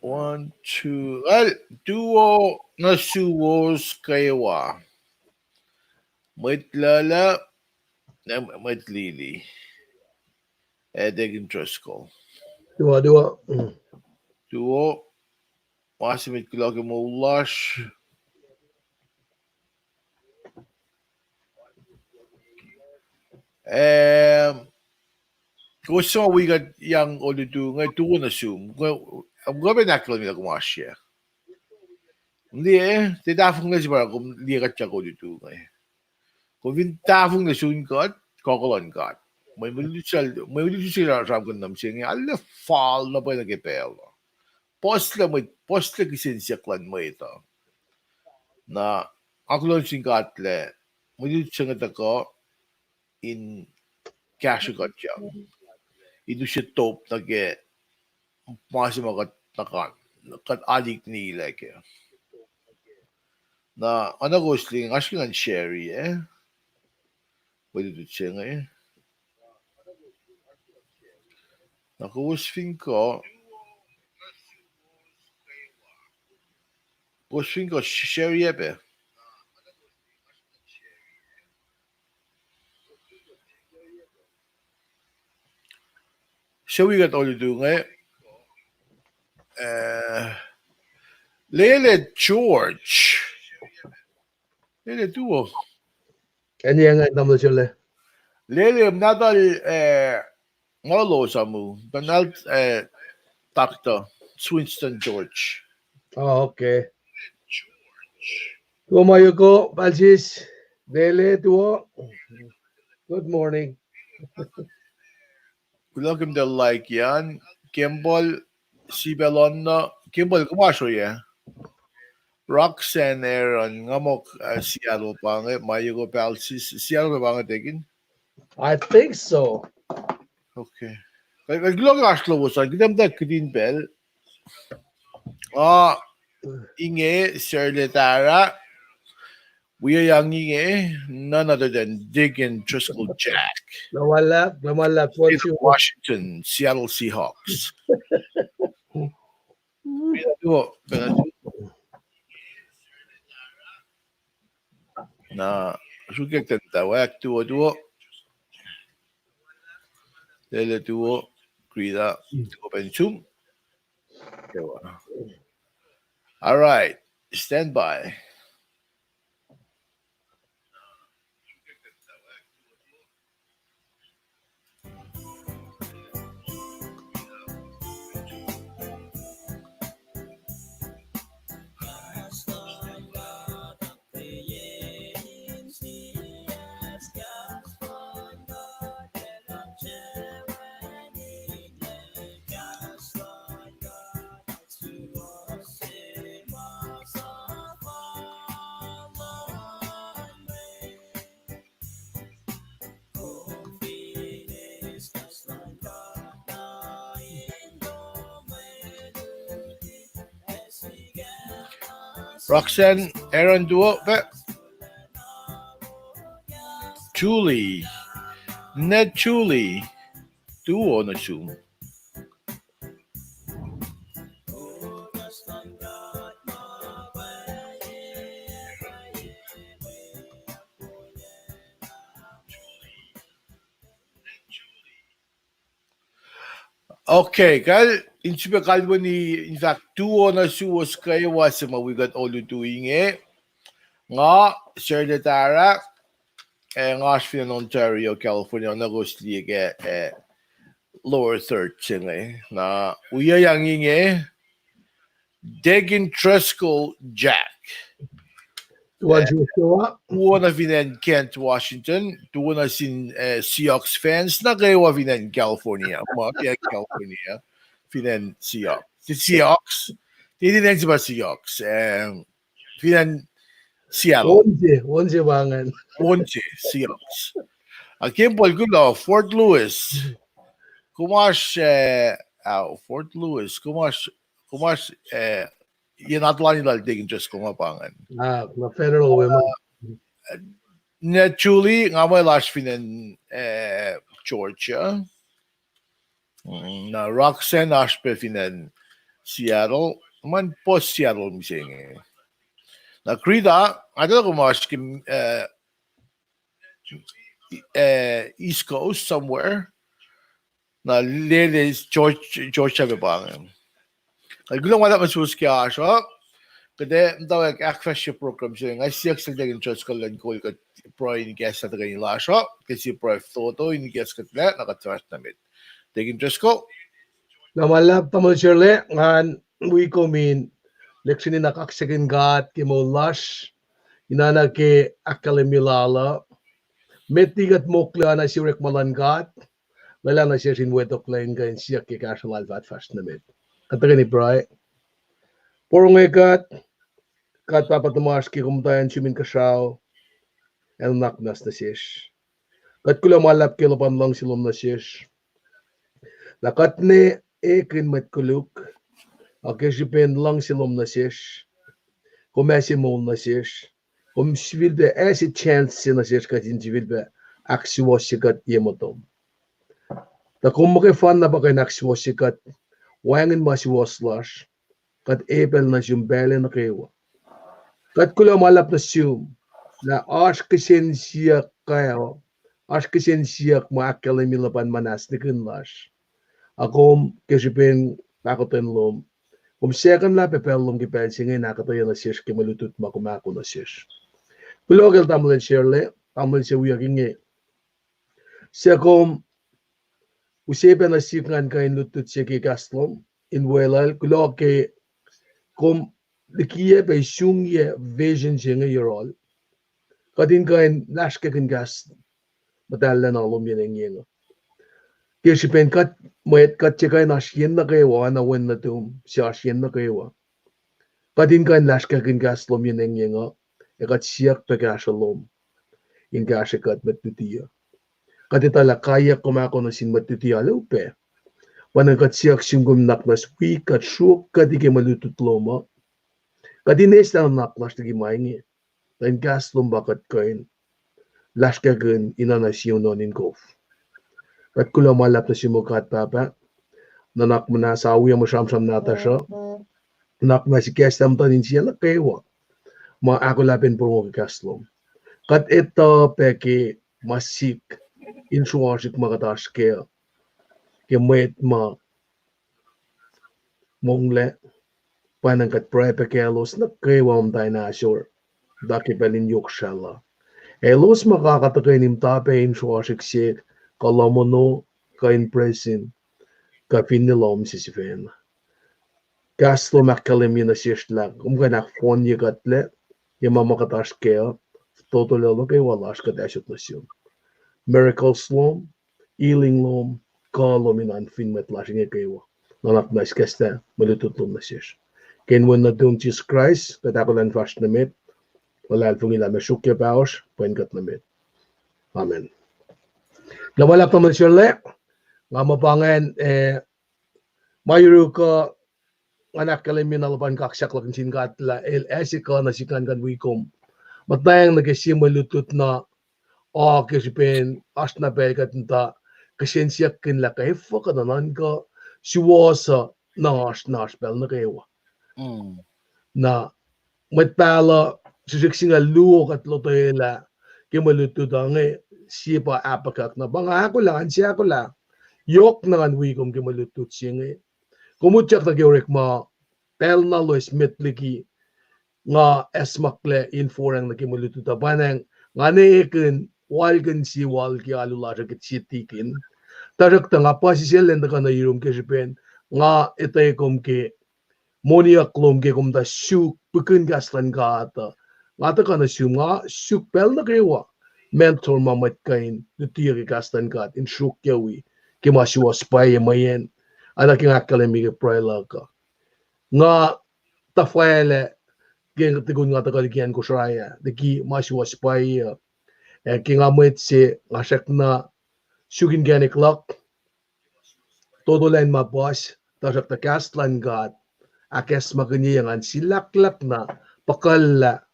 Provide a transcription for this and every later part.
1, 2. Duo na Suwos kayawa. Maitlala na maitlili. Degin Driscoll. Dua. Duo. Masimit kilagi mo ulash. Gusto we got yang oludu ngay duo na sum. Ang gabi nakil nila kumasya. Hindi tidafong na siya kung ligat siya oludu ngay. Kung vintafong na sum kat, kokolon kat. May mulut sila ram kan nam siya. Alla fall na ba nagipel. Postla kisin siya klan mo ito. Na aklon singkat le. Mulut siya nga tako in cash got siya. Ito siya top nage masih makat nakan kat adik nila kaya na ano ko sling asking ang sherry pwede to siya nga nakuusfing ko sherry so we got all to do nga Lele George. Lele duo. Ano yung naman sila? Lele nadal ngolo sa mo. Banal takto. Swinston George. Oh, okay. Tumayo ko, Balsis. Dele, tuwo. Good morning. Welcome to like yan. Kimball, Sibelon, Kimball, kumasyo ya. Roxanne Aaron, ngamok Seattle pa nga, mayo ko Balsis. Seattle pa nga tekin? I think so. Okay. Naglog aslo mo sa, ginamda kudin bell. Inge, Serletara. We are young Inge, none other than Diggin Driscoll Jack. Nawala. Washington, Seattle Seahawks. Na, sugek tawag duo. Lele duo, Grida, Benchum. All right, stand by. Roxanne, Aaron duo, Julie, Ned Julie, duo na Zoom. Okay, kal insibe kalbo ni in fact duo na Suwos kayo wasama we got all doing nga Secretary nga Ashfield, Ontario, California na gusti lower third sing na uya yang Degin Driscoll Jack. Duo na vinen Kent, Washington. Duo na sin Seahawks fans na kayo vinen California. Mga California. Vinen Seahawks. Si Seahawks. Tinitin si ba Seahawks? Vinen Seattle. Onse bangan. Onse, Seahawks. Kimball Gulo, Fort Lewis. Kumash, Fort Lewis. Kumash, yan atlan nila Degin just kumapangan. Federal women. Net Julie, nga mo last finan Georgia. Na Roxanne Ashpe finan Seattle, man post Seattle misinge. Na Krida, ada ko maskim East Coast somewhere. Na lele George Bebang. Gulong wala masus kya siya. Kada tawag akfasya program siya. Nga siyak sa daging church ko lang ko pro ini guest sa daging lasyo. Kasi pro toto ini guest ka tila nakatrash namit. Daging church ko. Namalap tamo Shirley, ngan we min leksini nakaksakin gat kimo lush, inana ke akalimilala, metigat mokla na sirek malangat, wala na siya sinwetok lang kain siya ke kasamal vat fast namit. Katagan ni Bray, porong ekat, kat papatumas ki kumtayan simin kasaw, el naknas na siya. Kat kula malap kilopan lang silom na siya. Lakat ni ekin matkuluk, akeshipen lang silom na siya. Komesi mol na siya. Kom sivilbe esi chance na siya katin sivilbe aksiwosikat yemotom. Ta kumake fan na bakay naksiwosikat, wangin masiwoslash, kat epel na siumbele na kewa. Kat kula malap na sium, na askisen siya kayo, askisen siya maakalimilapan manas ni kinlash. Akom keshipen pakoten lom, kung second la pepelom ki pensingin nakatayo na siya kimalutut makumako na siya. Kulogel tamulin Shirley, tamulin siya wiyakingi. Siya kom usipen na sikangan kain lutut siya ki kastlom, in welal, kulog ke kom likiye pa isyungye vision siya nga yorol, kadin kain lashkakin gas, matala na alom yan ang yengo. Keshipen kat mayat kat siya kain asyen na kayo, na wen na tum, siya asyen na kayo. Kadin kain lashkakin gas lom yan ang yengo, kat siyak pagkasalom, yung kasyakat matutiya. Katitala kaya kumako na sin matutiya lupe. Wanang kat siyak siyong naknas wi kat syuk kadike malututlo mo. Kadines na naknas na gimaingi. Tayin kaslom bakat kain, lashkakin inanasyon nonin kof. Kat kula malap na simukat papa, nanak mo na sa uya mo siyam nata siya, nanak na si kestam tanin siya na kayo. Mga ako lapin po mo kaslom. Kat ito peki masik, insuasik makataas kaya, kaya mayat ma mongle, panang kat prepe kaya los na kayo ang tayo na asyor, daki pelin yok siya la. Los makakatakay nim tape insuasik siya, kalamono kain presin ka pinilom si Sifen. Kaslo makalim yun na siya lang. Kung ka phone yung katle, yung mamakatas kaya, totally kay walas ka dasyot na siya. Miracles lom, healing lom, kalom inan fin metlasing kayo. Nanak na iskesta, malututlom na siya. Kenwan na doon Jesus Christ, katakulan fast na mit, wala alpong ila mesukya paos, puenkat na mit. Amen. Nawalap naman siya le, nga mapangan, mayro ka, anak kalimin na laban kaksak lakin singkatla, esika na sikan kan wikom. Matayang nagasimalutut na, kisipin, as na belkat nta, kasensiyak kin la Efuh ka nanan ka, Suwos na spell na kayo. Na, matpala, susiksing luo kat lotoyela, kimalutut ang siya Habakkuk na banga ako lang, siya ako lang. Yok na nga wikom kimalutut siya nga. Kumutsak na kiyorek ma, pel na lois metliki, nga esmakle inforang na kimalutut. Banang, nga naikin, walgan si wal ki alula kit sitikin. Tarak ta nga pa si silen na ka na yirum kisipen, nga itay kom ki, moniak lom ki kum ta syuk, bukin gaslan ka ata. Nga ta ka na syuk, nga syuk pel na kayo. Mentor mamat kain, nutiri kastan kat, in syuk yawi, kimasiwas pa mayen, anak yung akademi ke prela ka. Nga tafaele, kaya tigun nga tagalikian ko sraya, diki masiwas pa kaya ngamet si ngasak na syukin ganik lak, todo len mabas, tasak ta kastlan kat, akes maganyangan silaklak na, pakala,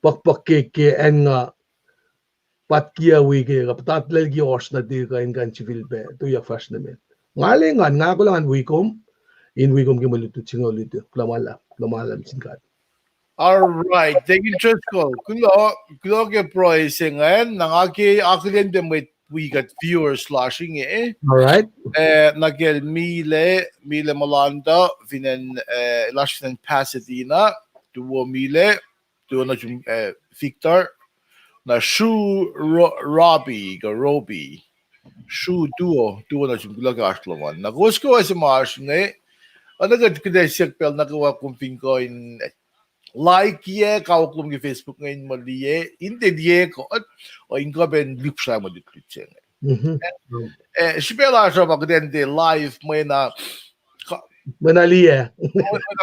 pakpakike nga, patkia wiki kapatatler gi os na di kain kan civilbe to ya fast namin ngalingan nga ko lang wikom in we kom kimalutu singalutu klamalam singkat. All right, thank you, Trisco. Kulo ke pricing ngayon, nangaki akilin din we got viewers slashing All right. Nagel Mile Malanda, vinen lash vinen Pasadena, duo Mile, duo na Victor, na Shu Robbie, Shu duo na kulo ka aslaman. Na gusto ay marsh agad kada siya pel nagawa kong ko in like ye kauklum ki Facebook ngayon mali hindi diye ko o inko ben lip siya mo dikritse sipela siya ba kung de live may na Manaliya.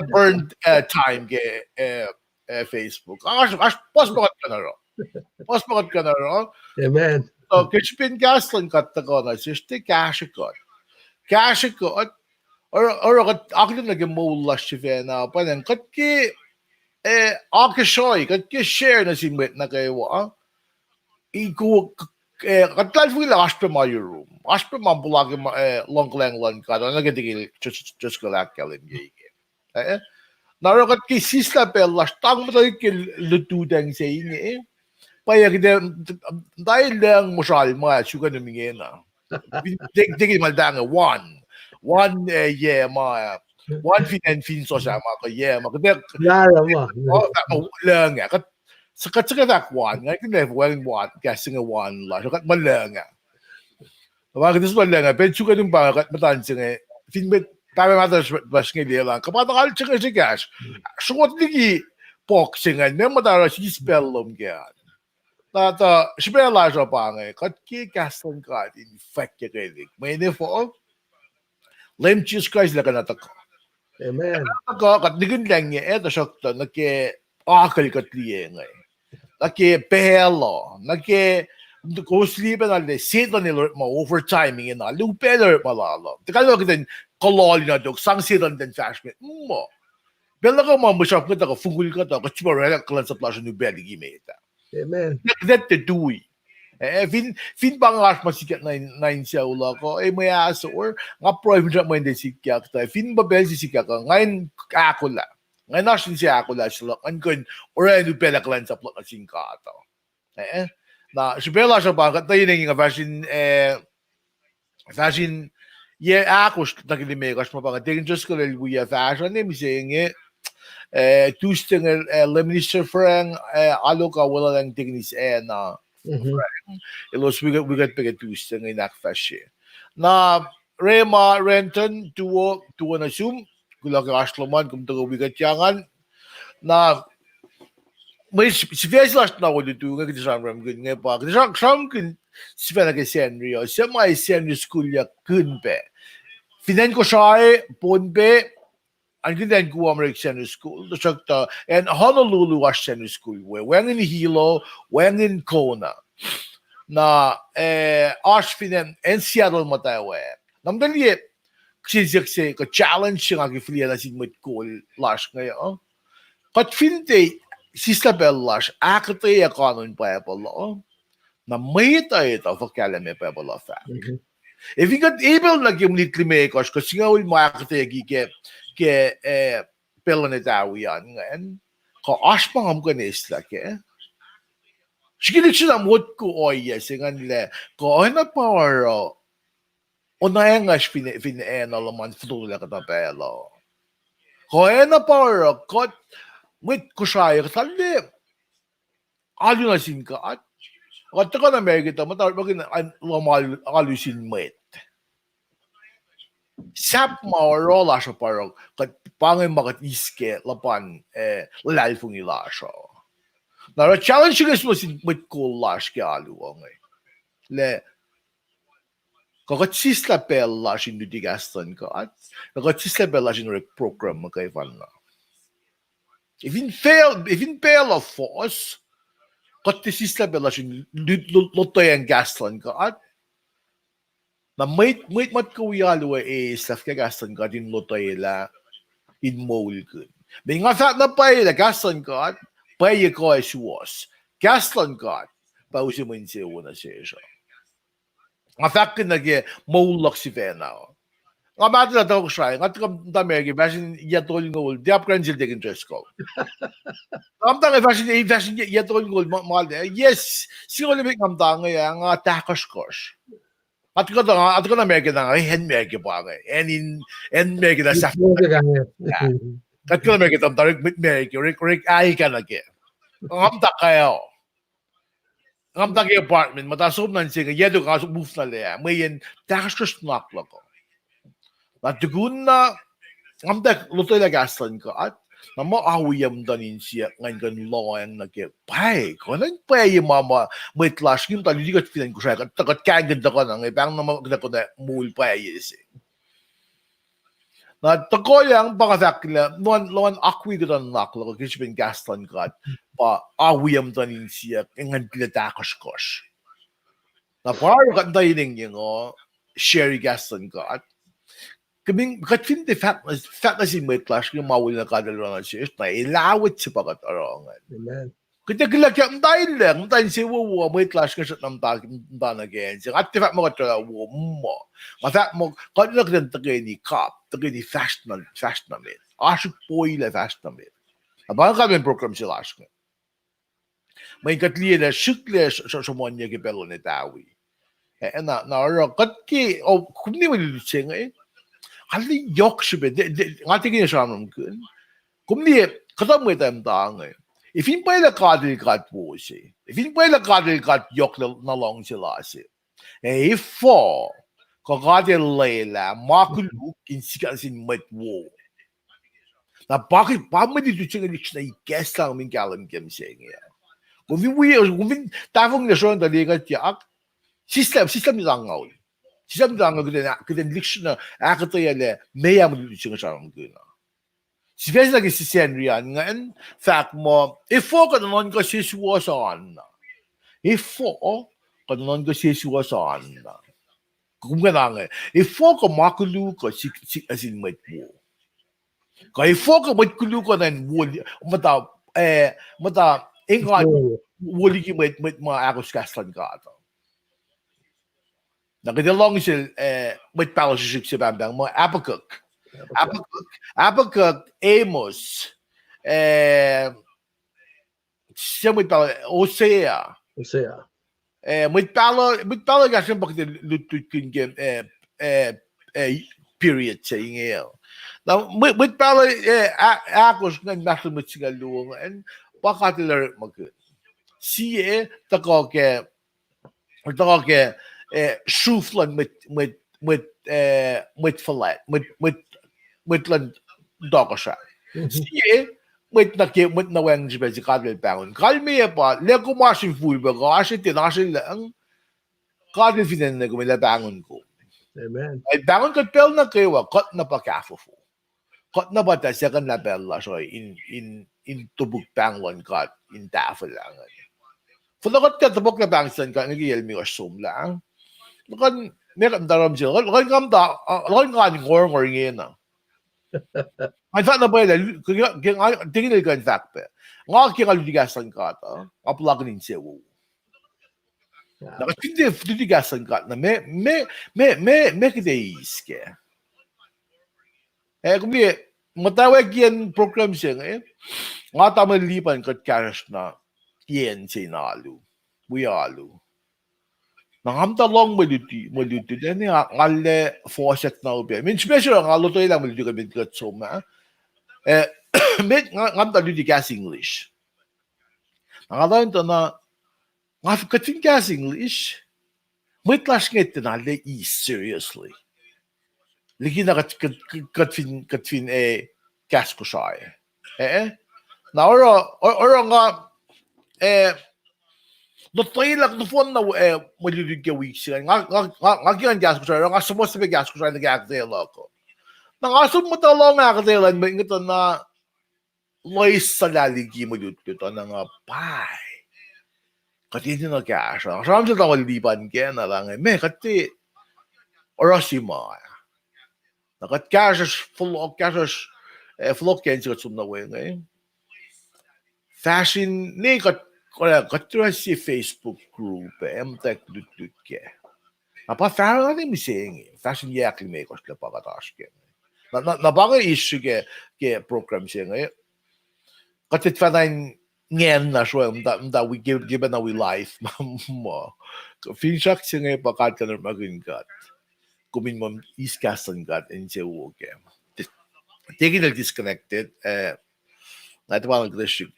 burned time ke Facebook post bakit ka na ro Amen. so kitchen gas lang katta ko na siste cash ko or ako na nag-mola siya na panen katki Akashoy, kat share na si Met na kayo, Iku, katlal fila aspe ma room. Aspe ma bulag long lang ka, nagadigil, just galak kalim gay. Naro kat ki sisla pelas, tang mo tayo kilutudang sa inge, Paya kita, dahil lang musyal mga, suka namin na. Digil maldanga, one, yeah, mga, one fin so sa mga yeah mga Lara mo. lang kat saka that one nga kung one guessing a one la kat malang mga this one lang pero suka dun ba kat matansing fin met tama mata bas nga lang kapag kal chika si gas suot ligi boxing nga matara si spellom kaya tata spella sa pa nga kat ki gaston ka in fact kaya may ne for lem cheese guys la kanata Amen. kat digin lang ito sakto nake akal kat liye ngay nake pelo nake ko sleep na le sit na nilor mo overtiming na lupeler malalo tikalo kitin kolol na dog sang sidan den fashmet mo bella ko mo shop kita ko fungul ka to ko chibara klan sa plaza ni beli gimeta Amen. that the dui fin bangas masikat na siya ula ko may aso or nga private mo hindi sikat ta fin babel si sikat ka ngayon ako la ngayon nasin siya ako la sila ngayon or ay pela klan sa plot na singkato na sibela siya ba tayo nga fashion ako nagilimekos mo pa dangerous ko lelguya fashion mi saying tusting minister friend alo ka wala lang tingnis na Ilos we got pick Tuesday ng nakfashi. Na Rema Renton tuwo na sum gula ka aslaman kum to we got yangan na may si last na wala tu nga kisang ram good nga pa kisang kun si fela ka senrio sa may senrio school ya kun pe finan ko siya ponbe ang ginan ko American Senior School the sakta and Honolulu was Senior School when in Hilo when in Kona na Ashfinen en Seattle matawe namdali kasi ko challenge nga gifliya na sigmit ko lash ngayon kat finte sista bellash akate ya kanon pa pala na may tayo ito kalame pa pala fa if you got able like yung litli kasi nga ul makakate ke pela na tawian ngayon ko ashpang am kanis ke Siguro siya namot ko oya singan nila ko na power onayan nga finena laman flula ka tapelo ko na power ko with ko siya katali alo na sin ka at ka na may kita matawag bagin lamal alusin met sap maorola siya parang kat pangay makatiske lapan lalfong ila siya na challenge guys mo si mit kolash ke alu ngay le kakatsis la pella sin du digaston ka at kakatsis la pella sin rek program mo kay van na if in fail of force kakatsis la pella sin lotoy ang gaston ka at na may mat ko yalu staff ka gaston ka din lotoy la in mole good may nga fat na pa la gaston ka at Paya ko ay Suwos. Gaston God. Pausin mo siya una siya. Nga fact nag-maulak si Vena. Nga mati na tawag siya. Nga tikam tamegi, fashion yatol ngol. Di ap kran jildegin dress ko. Ngam fashion yatol ngol mahal. Yes, siguro libig ngam tanga ya nga takosh-kosh. At ko na megi na nga, hen megi pa nga. En megi na sa. At ko na megi tam tarik mit megi, rik ay ka na ke. Ngam ta kayo. Ngam ta ke apartment, matasob nan siya, yedo ka move na liya. May takosh-kosh nakla ko. At dugun na, ngam ta lutoy la gaslan ko. At na maawiyam danin siya ngayon kan loyang nagke. Pay, konan pay mama may clash yung tali di ka tinan ko siya. Takat kaganda ko na ngayon. Bang naman ko na mul pay yisi. Na tako yang pakasakila, luan akwi ko na naklo ko kasi bin gaslan ko at pa awiyam danin siya ngayon pinatakosh-kosh. Na parang kantayin yung sherry gaslan ko at kaming katfin de fat na si may clash yung mawul na kadalaran siya na ilawit siya pagkatarangan. Amen. Kita gilagyan dahil lang, dahil si Wuwa may clash ka siya ng again. At di fat mo katala mo. Mafat mo, kanila ka tagay ni cop, tagay ni fashion namin. Asik po ila fashion namin. Abang kami program sila asik. May katliya na shukliya sa monya kipelo ni Tawi. Na katki, kung di mo nilutsing Ali yok siya. Nga tingin siya naman kun. Kung di, katam mo itayang taang Ifin pa ila kadil-kat po siya. Ifin pa ila kadil-kat yok na lang sila siya. Ifo, kakadil layla, makuluk, kinsikan sin matwo. Na bakit pa mo dito siya na i-guess lang min kalam kem siya nga. Kung tafong na siya ang talikat siya, sistem nilang ngawin. Sistem nilang ngawin, kaya liksyon na akatayala, maya mo dito siya nga siya ang guna. Si Fes lagi si Senrian nga, in fact mo, Efuh ka naman ka si Suwos na. Efuh ka naman ka si Suwos na. Kung ka na nga, Efuh ka makulu ka si asin may mo. Kaya Efuh ka makulu ka na mata, ingat, wali ki may mga akos kastan ka ito. Nakadalong siya, may pala siya bambang, mga Habakkuk. Habakkuk, Amos, siya may pala, Hosea. May pala nga siya bakit lutut kung period sa ingayaw. Now, may pala, akos nga nasa mo siya luwang, and pakatilar mag siya, tako ke, shuflan mit falat, mit lan doko siya. Siya, mit nawang siya si kadil bangon. Kalmiya pa, leko masin full ba ko, kasi tinasin lang, kadil finan na kumila bangon ko. Amen. Ay bangon ka pel na kayo, kat na pa kafufu. Kat na ba tayo, second na pel la, so in tubog bangon kat, in tafel lang. Fulakat ka, tubog na bangsan ka, nagiyal mi asum lang. Lakan, meron daram siya. Lakan nga ni ngor ngayon na. In fact, na ba yun, tingin nila ka in fact pa. Nga kaya kaludigasan ka ito, kapulagan din siya. Nakatitigasan ka na may kitayis ka. Kung di, matawag yan program siya nga tamang lipan kat karas na yan siya inalu. Buyalu. Nangamta long maluti. Dahil ngale faucet na ubi. I mean, special nga lutoy lang maluti kami kat soma. Ngamta luti gas English. Nangalan ito na nga kating gas English, may clash nga ito na seriously. Lagi na katfin gas ko siya na oro nga Lutoy lang no phone na malulig ka week siya. Nga kiyan gas ko siya. Nga sumos na gas ko siya nag-actela ko. Nangasum mo talong actela may ito na lois sa laligi malutut na nga pay. Kati ito na gas. Saan siya tawag liban kaya na lang may kati orasima. Nakat gas full of gas full of cancer sumnawe ngayon. Fashion ni kat kaya katra si Facebook group emtek lutut ke. Apa farang ni mising. Fashion yakli me ko sila pagataske. Na baga issue ke program siya ngayon. Katit fa nain ngem na so da we given na we life mo. Finchak siya ngayon pakat ka na magingat. Kumin mo iskasan gat in siya uke. Taking disconnected Ngat ba nag ship.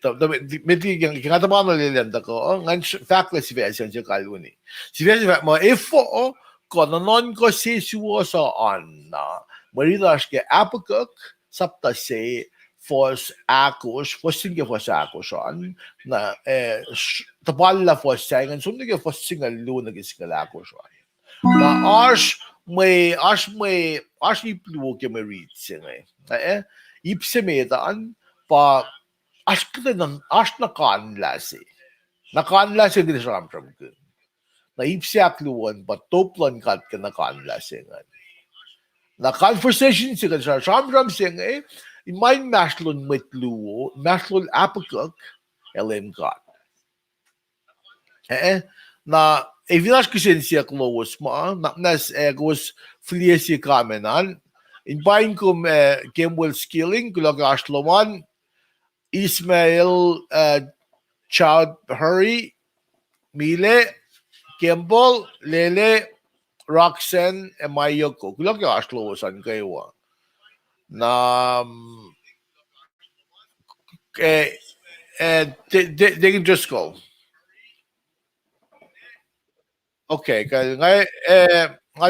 Meti yang kata ba na lilan da ko ngan factless version siya kaluni. Si version mo Efuh ko non ko si Suwos on na. Maridas ke Habakkuk sapta se fos akos fosinge fos akos on na taballa fos sagen sumdige fos singal luna ke singal akos on. Na ash iplu ke Mwe Read singe. Ipsemedaan pa ash nakanlasi. Nakanlasi din sa ramram ko. Na ipsiakluan pa toplan kat ka nakanlasi nga. Na conversation siya sa ramram siya in my maslon mitluo, maslon Habakkuk, LM kat. Na evinas kisin siya klawos mo, nas gos fliesi kamenan, in bain kum Gamewell skilling, kulagas loman, Ismail Child Hurry, Mile, Kimball, Lele, Roxanne, and Mayoko. Look at Ashlo san kayo. Na they can just go. Okay, kaya nga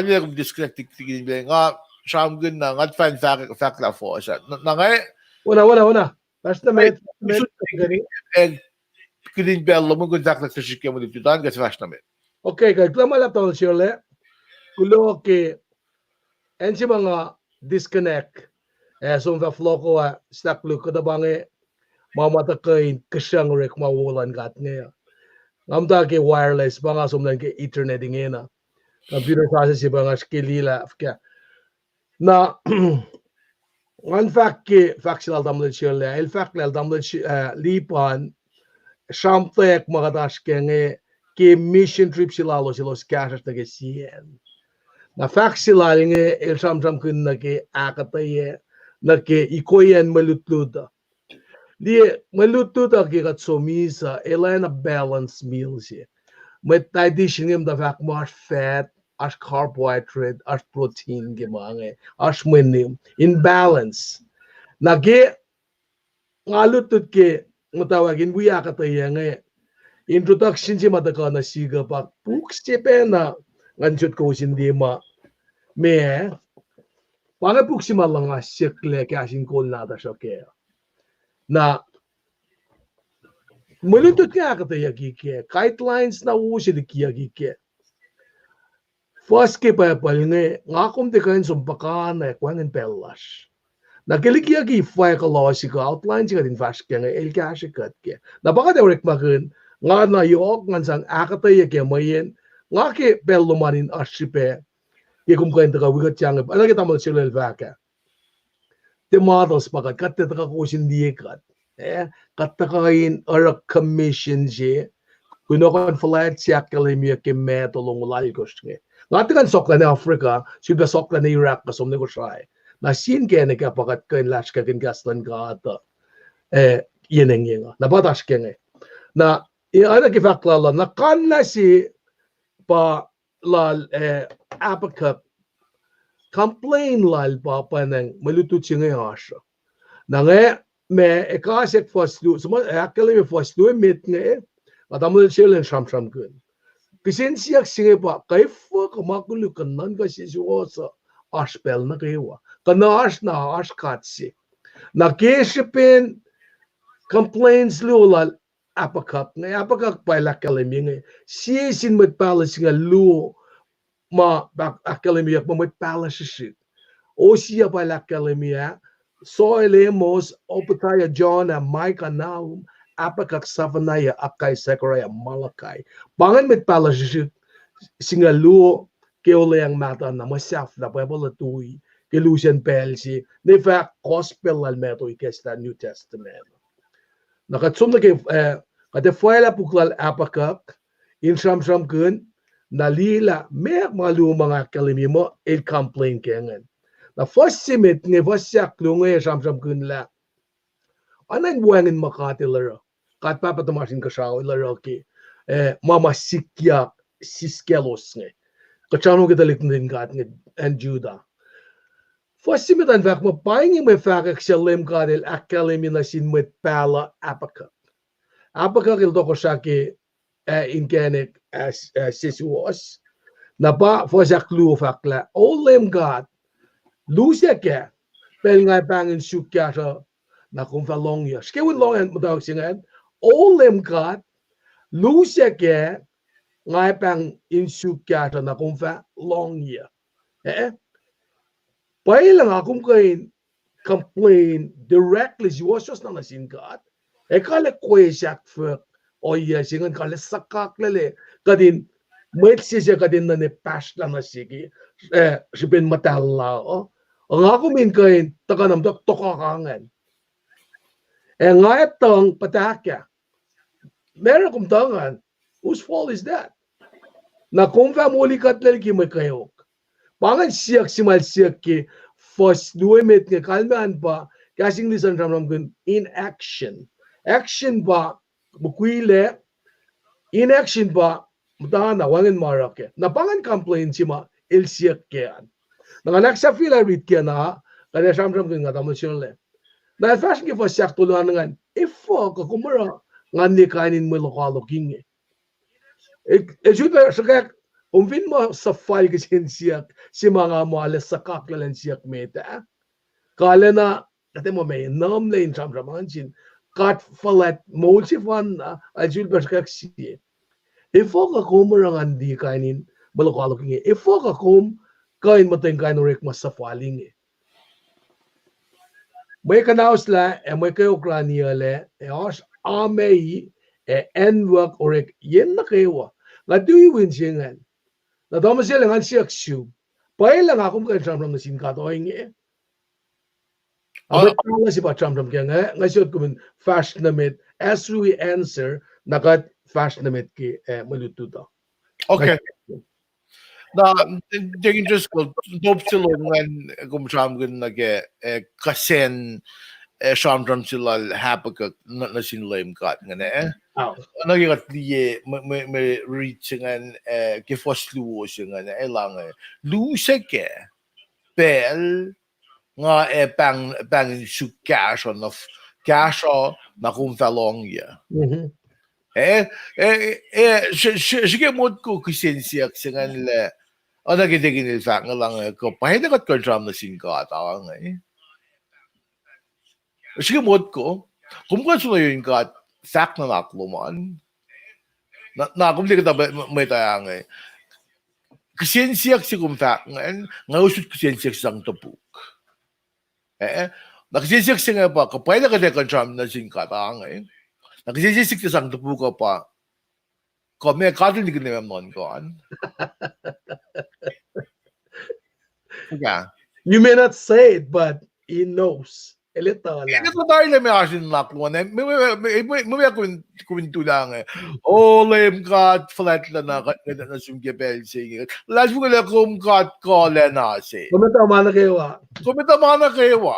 nila kung disconnect tigil nga siyam gun na nga fan fact la fo sa na nga Una. Basta met gani. kudin bello mo gun fact la tshike mo dito dan gas fast na met. Okay, kay klamala taon siyole. Kulo ke ensi mga disconnect. Sum fa floko stuck lu ko da bange mamata kay kasyang rek mawalan gat ngayon. Ngamda ke wireless banga sumlan ke ethernet ngena. Computer process si banga skilila afka. Na one fact ke factual damle chile el fact lel damle lipan shamtek magadash ke mission trip silalo silos cash na ke sien. Na fact sila nge el samsam kun na ke akataye na ke ikoyen malutluda. Di malutluda ke katsomisa elena balance meal siya. Met addition ngem da fact more fat as carbohydrate as protein gemange as menim in balance. Nage ngalutut ke matawagin buya kataya nga introduction si mataka na siga pa books si pena nganjut ko sindi ma me para books si malanga sikle kasing kol na da ke na mulutut ka kataya ke guidelines na usi di kiya ke first ke pa palnge ngakom de kain sumpakan na kwangin pelas Nakiligya gi psychological outline siya din fast kaya el kasi kat kaya. Napaka direct makin nga na yok nga sang akatay kaya mayen nga ke bello manin ashipe ye kum kain taka wigat chang ana kita mo sila vaka. The models pakat kat taka ko sindi kat. Kat taka in ara commission je kuno kon flat si academia ke metolong ulay ko siya. Nga takan sokla na Africa, siya sokla na Iraq kasom ne ko siya. Na sin kene ka pakat kain lash ka kin gaslan ka ata yeneng yenga na batash kenge na ana ki faklala na kanla si pa lal Habakkuk complain lal pa panang malutut si asha na nga me ekasek faslu suma akali me faslu mit nga adamul silen sham kun kisin siyak singe pa kaifa kamakulu kanan ka si Suwos aspel na kaywa kanash na ashkatsi na keshipin complaints lulal Habakkuk na Habakkuk pa lakalemi nga sisin mat palas nga lu ma bak akalemi ma mat palas shit o siya pa lakalemi so elemos opataya John and Micah now Habakkuk Savanaya akay Zechariah Malachi bangan mat palas shit singa lu keole ang mata na masaf na pabala tuwi Lucian Pelsi, ne fa gospel al meto ikesta New Testament. Nakatsum na kay kate fuela puklal Habakkuk in sham kun nalila me malu mga kalimi mo il complain kengan na first simit nge first yak lunge sam kunla anan buangin makati laro kat papatamasin ka siya laro ki mama sikyak siskelos nge kachano kita litin kat nge and juda first simit an vak mo paing me fak excelem kadil akalimi na sin met pala Habakkuk il toko siya ki inkenik as Suwos na ba for sa clue fakla olem God lusia ke pel ngai bangin sukya sa na kung fa long ya skewin long and madaw singan olem God lusia ke ngai bang in sukya sa na kung fa long ya pailang akong kain complain directly Suwos na nasin God kala kwesyak for oya singan kala sakak lele kadin met siya kadin na ni pass lang na sige sipin matala ang ako min kain takanam tokakangan nga etong patakya meron kong tangan whose fault is that na kung family katlal ki may kayok pangan siyak simal siyak ki first duwemet nga kalmaan pa kasing lisan ramram kun in action ba bukwile inaction ba mutana wangin marake napangan complain sima ilsiak kean nanganak sa fila read kaya na kaya samsam nga tamo siyole na fashion ki fa siyak tuluan ngan Efuh ka kumara ngan ni kainin mo lokalo king juda sakak umvin mo sa file kasi siyak si mga mo alas sa kaklalan siyak meta kala na kate mo may nam lane samsam ansin kat falat mo si fan ajul baskak siye Efuh ka kumarang di kainin balokalo king Efuh ka kain mateng kain rek mas sa faling may kanaos la may kayo kraniya le os amei enwak orek yen na kayo nga duwin singan na dama sila nga siyak siyo pailang akong kain samram na sinkatoing Abay pala si Pachamram kaya nga siyot kumin fast na met as we answer nakat fast na met ki malututo. Okay. Na tingin just ko top sila ngan kumsam gun nage kasen Shamram sila Habakkuk na sinlaim kat ngane nagigat liye may reach ngan kifos Suwos ngan lang luseke pel nga bang su cash na kung talong ya sige mod ko kisensiyak singan le nagiging ilfak nga lang ko pahidagat ko drum na singkat sige mod ko kung gusto yun kat sak na nakluman na kung di ka may tayang kisensiyak si kumfak nga usut kisensiyak sang tapuk nakasisik nga pa kapay na kada drum na singkat nakasisik sang tapuk ka pa kami kadal di ka naman non ko You may not say it, but he knows. Elito lang. Ito tayo na may asin nakluan. May kuminto lang lem kat flat lang na sumgepel singing. Last mo lang kat kala na si. Kumitama na kayo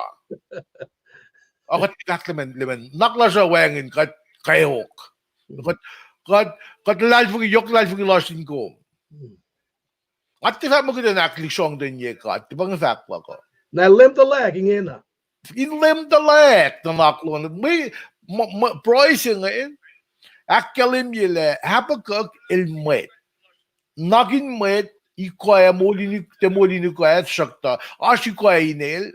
Ako tikak lemen. Nakla siya wangin kat kayok. Kat last mo lasin ko. At tifa mo kita naklisyong din niya kat. Di ba nga fact ko? Na limp the leg, ingin na. Inlim the leg na nakluan. May price ngayon. Akalim yile Habakkuk ilmet. Nagin met ikoya molini koya shakta. Ashi koya inel.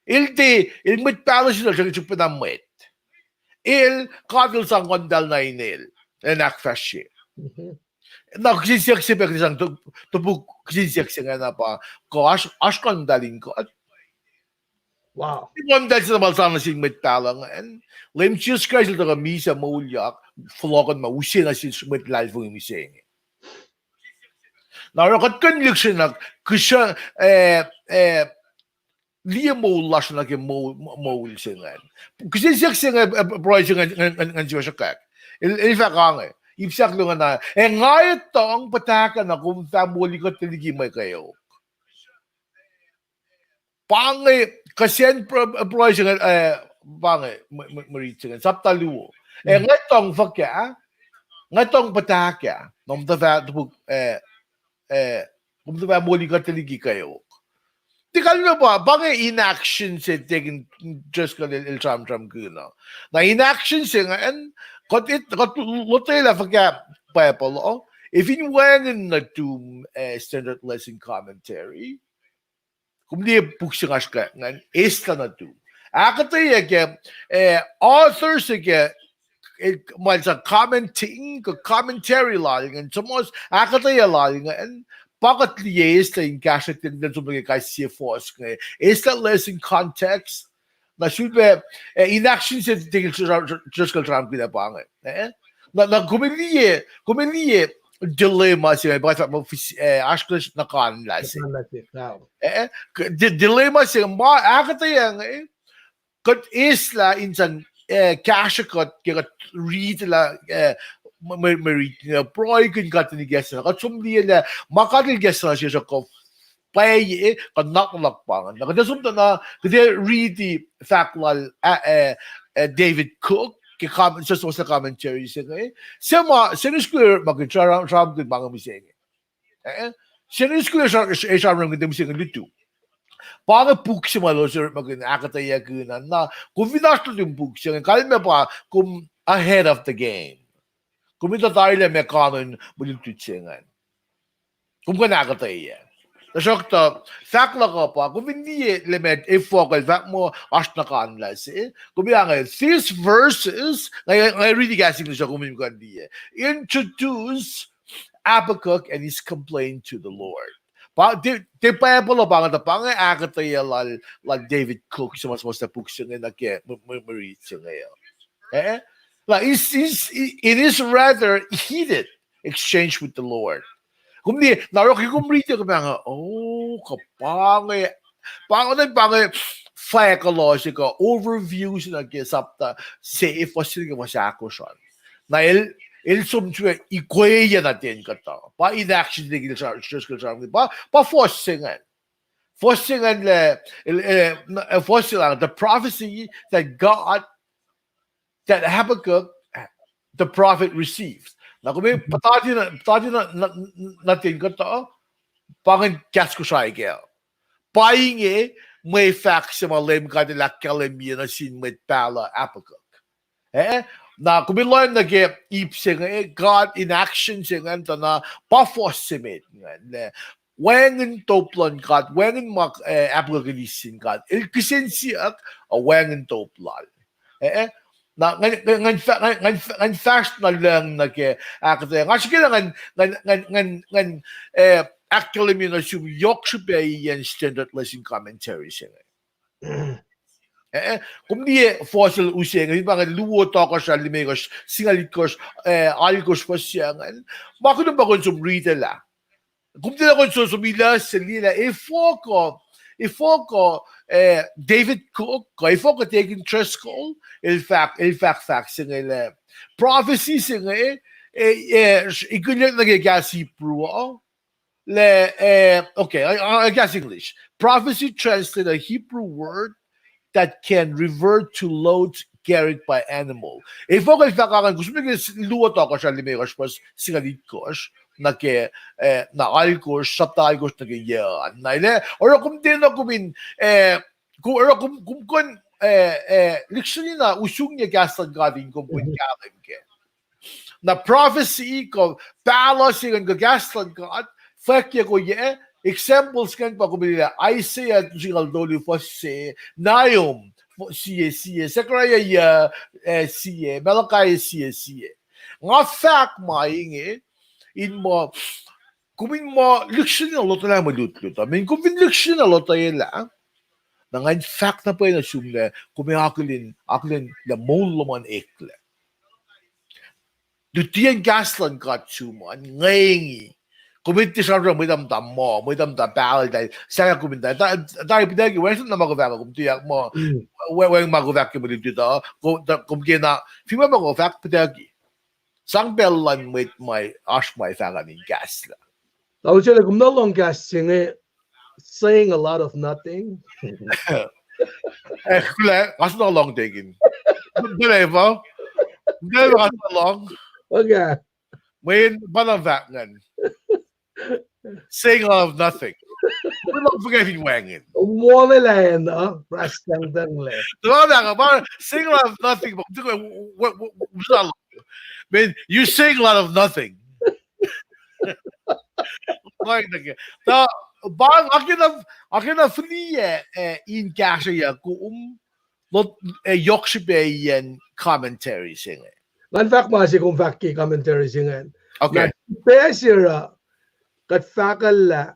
Ilmet pala sila siya kitsupan met. Kadil sang kondal na inel. Nakfashe. Nakisisiyak siya isang tupuk kisisiyak siya nga na pa ko ashkan dalin ko at wow kung dahil sa balsa na siyang met talang lem chis guys ito ka misa maulyak flokan mausin na siyang met live ng miseng narakat kanlik siya na kisya liya maulas na kaya maul siya nga kisisiyak siya nga bro siya nga siya kak ilfa ka nga ibsak lo nga na ngayet tong pataka na kung family ko tiligi may kayo pange kasyen project pange maritingan saptaluo ngatong fakya ngatong pataka nom da kung da family ko tiligi kayo di kalmo ba pange inaction se taking just ka il tram kuna na inaction se nga en got lotay la fakya Bible if in when na to standard lesson commentary kung di puksyangas ka ngan esta na to akatay ke authors ke mal sa commenting ko commentary laling and somos akatay laling and bakit liye esta in kasha tin den sumbe kay Suwos nga esta lesson context na should be inaction se tingil just kal tram pila pange na kumiliye dilemma siya bakit mo ashklish na kanla siya dilemma siya ma akatay nga kat isla insan kasha kat read la Mwe Read proy kun kat ni gesa kat sumli la makatil gesa siya ko pay kat naklakpangan na kada sumta na kada read the fact lal David Cook ke comment just was the commentary siya sama sinisquare mag-tram kun mga miseng sinisquare siya ram kun miseng lutu para pukse malo sir magin akataya kunan na kung vidasto yung pukse kalme pa kung ahead of the game kung ito tayo lang may kanon muling tutsingan kung kanakataya nasokta sakla ka pa kung hindi lemed focal fact mo as na kanlas kung bilang these verses I really guessing siya kung hindi introduce Habakkuk and his complaint to the Lord. Te Bible ba nga tapang akatay lal David Cook sa mas na puksyon na ke Mwe Read ngayon. Like it is rather heated exchange with the Lord. Kung di narok yung read ko nga kapangay psychological overviews na ke sapta safe was sila masako siya. Na il sumtwe ikweya natin kata pa inaction digil just pa forcingan the prophecy that God that Habakkuk the prophet received na kung may patati na natin kata pangin kasko siya ikea painge may facts sa malem kadila kalemia na sinmet pala Habakkuk na kumiloy na ge ipse God in action singan ta na pa-forcement wengen toplan God wengen mak aplikalisin God ilkisin siak a wengen toplan na ngan fast na lang na ke akate ngaski ngan actually mi na sum yok sibe yan standard lesson commentary singan kung di fossil useng yung mga luwo tokos sa limigos singalikos alikos pasyangan bakit ba kung sumrita la kung di na kung sumila sa nila Efuh ko David Cook Efuh ko taking trust call il fact singa prophecy singa ikunyag nagigasi pro okay I guess English prophecy translated a Hebrew word that can revert to loads carried by animal. If okay fakakan gusto mo luwa to ko sa limekos pas singalikos na ke na alkos sa tagos na ke yan na ile or kung din ako min kung literally na usung niya gastan gading kung kalim ke na prophecy ko palace ng gastan God fakya ko ye examples kan pa kumila Isaiah singal doli fosse Nahum siye Zechariah siye Malachi siye nga fact maing in mo kumin mo leksyon na lot na malutlut amin kumin leksyon na lot la na nga fact na pa na sumle kumin aklin la molaman ekle dutian gaslan kat suman ngayi Kumiti sa rin, may damdam bawal dahil saya kumita. Dahil pinagi, wala na mag-ovak, kumitiyak mo, wala mag-ovak mo dito, kumitiyak na, fima mag-ovak, pinagi. sang bellan with my fagan in gas. Tamuchirle kumna long casting saying a lot of nothing. Kule, that's not long taking. Never got long. Okay. When banang vagan. Saying a lot of nothing. Don't forget you wangin. Mo nila yan, no? Rastang dang le. Saying a lot of nothing. Man, you saying a lot of nothing. Like the bang akin na free in cash ya lot yokshibe commentary sing. In fact, masi kung fact commentary singan. Okay. Pesira kat fakal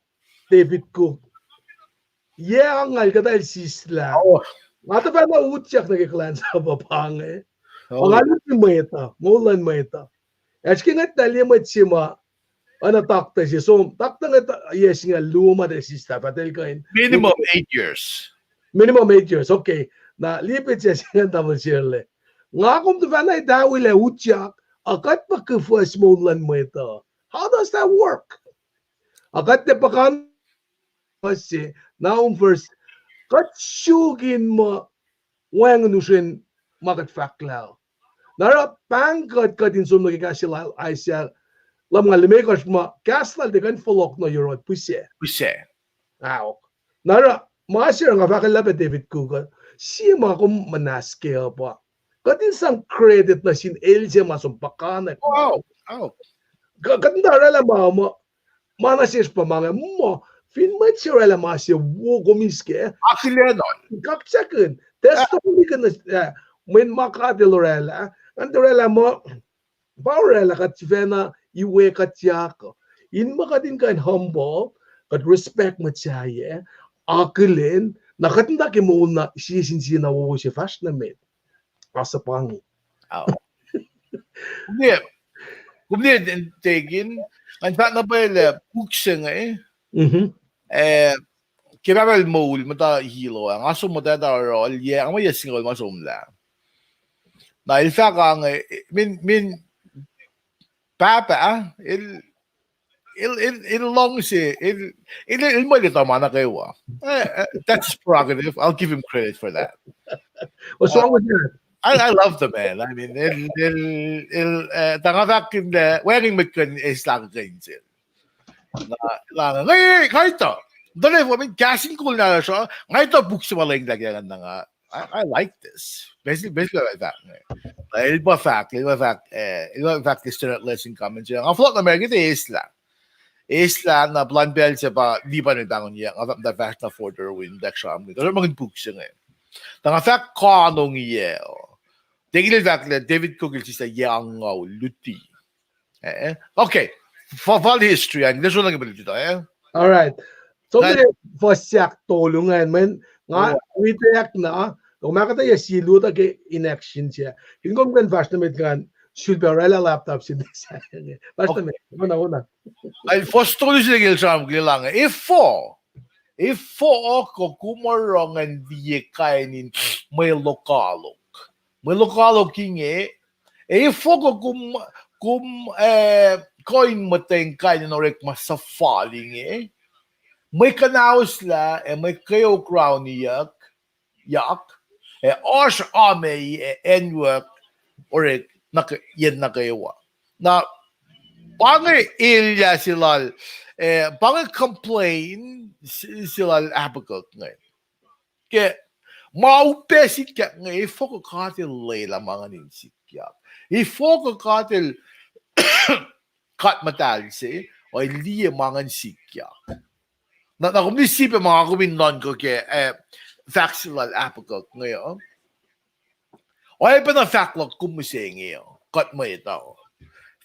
David Cook. Yeah, ang kata el sisla. Oh. Mata pa na utyak na kiklan sa papang Oh, Ang alam ni Mayta, mulan Mayta. Eski nga tali mo sima ana takta si so takta nga yes nga luma de sista patel kain. minimum 8 years. Minimum 8 years. Okay. Na lipit siya siya tamang sirle. Nga kung diba na idawil utyak akat pa ka first mulan Mayta. How does that work? Akat de pakan kasi naong first katsugin mo wang nushin makat faklaw. Nara pangkat ka din sum nagkakasila ay siya lam nga limekas mo kastal de kan folok no yorot puse. Aw. Nara masir nga fakal David Kuga. Siya mga kung manaske pa. Katin sang credit na sin Elsia masumpakan. Wow. Katindara lang mo manasis pa mga mo Finmat siya alam siya wo komiske. Actually, no. Kaksakin. Testo ko ka na when makadilorela. Andorela mo powerela kat vena iwe kat yako. In makadin kan humble kat respect mo siya ye. Akilin nakatanda ki mo na sisin na wo siya fast na med. Asa pangi. Kumni tegin. Ang fact na pala buksa nga kibabal mole mata hilo ang aso mata da rol ang may single masumla na il fact ang min papa il long si il mo dito mana kayo that's prerogative. I'll give him credit for that. What's wrong with that? I love the man. I mean tanga kinda wearing mckin is lang kainsil lang ngay kahito dali mo min casting call na siya kahito books mo lang lagyan nga I like this basically like that ilba fact is to not listen comments ang float na America isla na blind belt siya pa di pa nitangon niya ang the fact na further win that siya ang mga books nga tanga fact kanong iya tingil fact David Kugel siya yang luti okay. For history, ang this one lang ibalito All right. So for siyak tolungan man nga witiyak na kung makita ya siluta ke inaction siya. Hingkom kan fast na kan should be rela laptop si desa. Fast na una. Ay first to siya gil sam gilang. If ko kumarongan di kainin may lokalok. May lokalok kinge ko coin mateng kain no rek masafaling may kanaos la may kayo crown yak os ame enwork or yan na kayo na pangay ilya sila pangay complain sila Habakkuk ngayon kaya maupesit ka ngayon foko katil layla mga ninsik yak ifoko katil kat matalse o liye mangan sikya na kumisip mga kuminon ko ke factual Habakkuk ngayon o ay pa na factlog kumising ngayon kat mo ito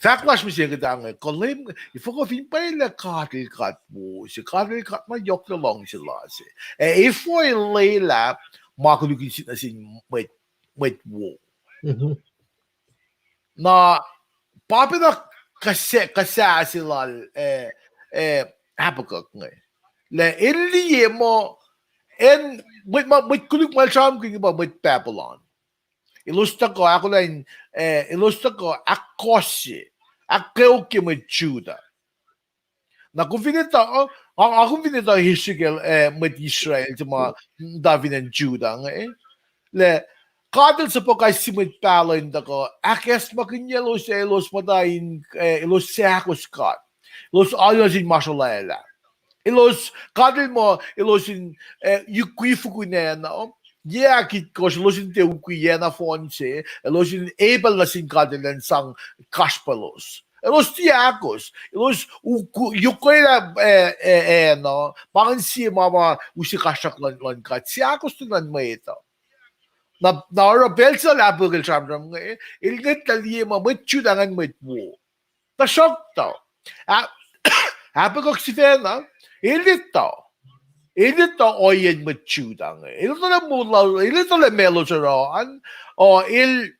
factlash mo siya kita ngayon kolim ifo ko fin pa ila katil kat mo si katil kat ma yok na long sila si ifo ila makulukin sit na sin wait wo na papi na kasi sila Habakkuk ngayon. Le inliye mo en with kulik mal sham king ba with Babylon. ilusta ko ako lang ilusta ko akosi akeu ki mit Juda. Na kung finita ako finita Hiskel mit Israel tuma David and Juda le kadel sa pagkay simit palin dako akes makinyelo sa ilos padayin ilos sakos kat ilos ayos in mashalala ilos kadel mo ilos in yukwifuku na yeah, kit ko losin te ukuyena fonse, losin able na sin kadilan sang kaspalos. Los tiakos, los yukoyla no, pangan si mama usikasyak lan kat tiakos tunan maita. Na ora belsa labugel chamram ilget taliye ma matchu dangan matwo. Ta shock to. Habakkuk si fena, ilit to. Ilit to oyen matchudang. Ilit to le mula, ilit to le melosaraan, o il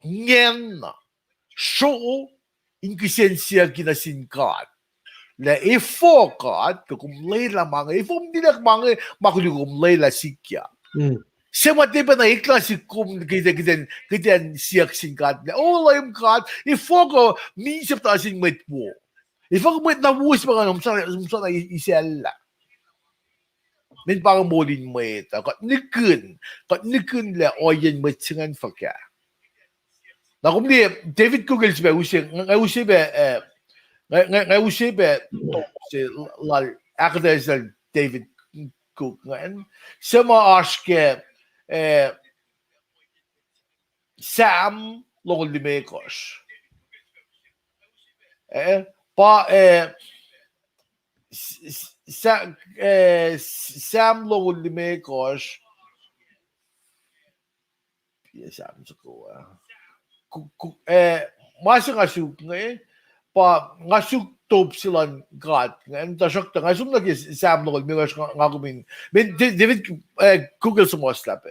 ngen show inkisensya kinasingkat. Le Efuh kat, kung layla mga, Efuh hindi na mga makuligong layla sikya. Sema diba na iklasikum kitan siyak singkat. Oh, layam kat, Efuh ko, minsip ta sing matwo. Efuh ko mat nawus mga numsa na isella. Men parang molin mo ito. Kat nikun le oyen mo tsingan faka. Na kung di, David Kugel siya, ngayon akada sa David Cook ngayon, siya maaske Sam lokal limekos. Sam lokal limekos, Sam sa kuha. Masih ngasuk ngasuk top silang gat ngayon tasok ta ngasuk lagi Sam lokal limekos ngakumin David Google semua slap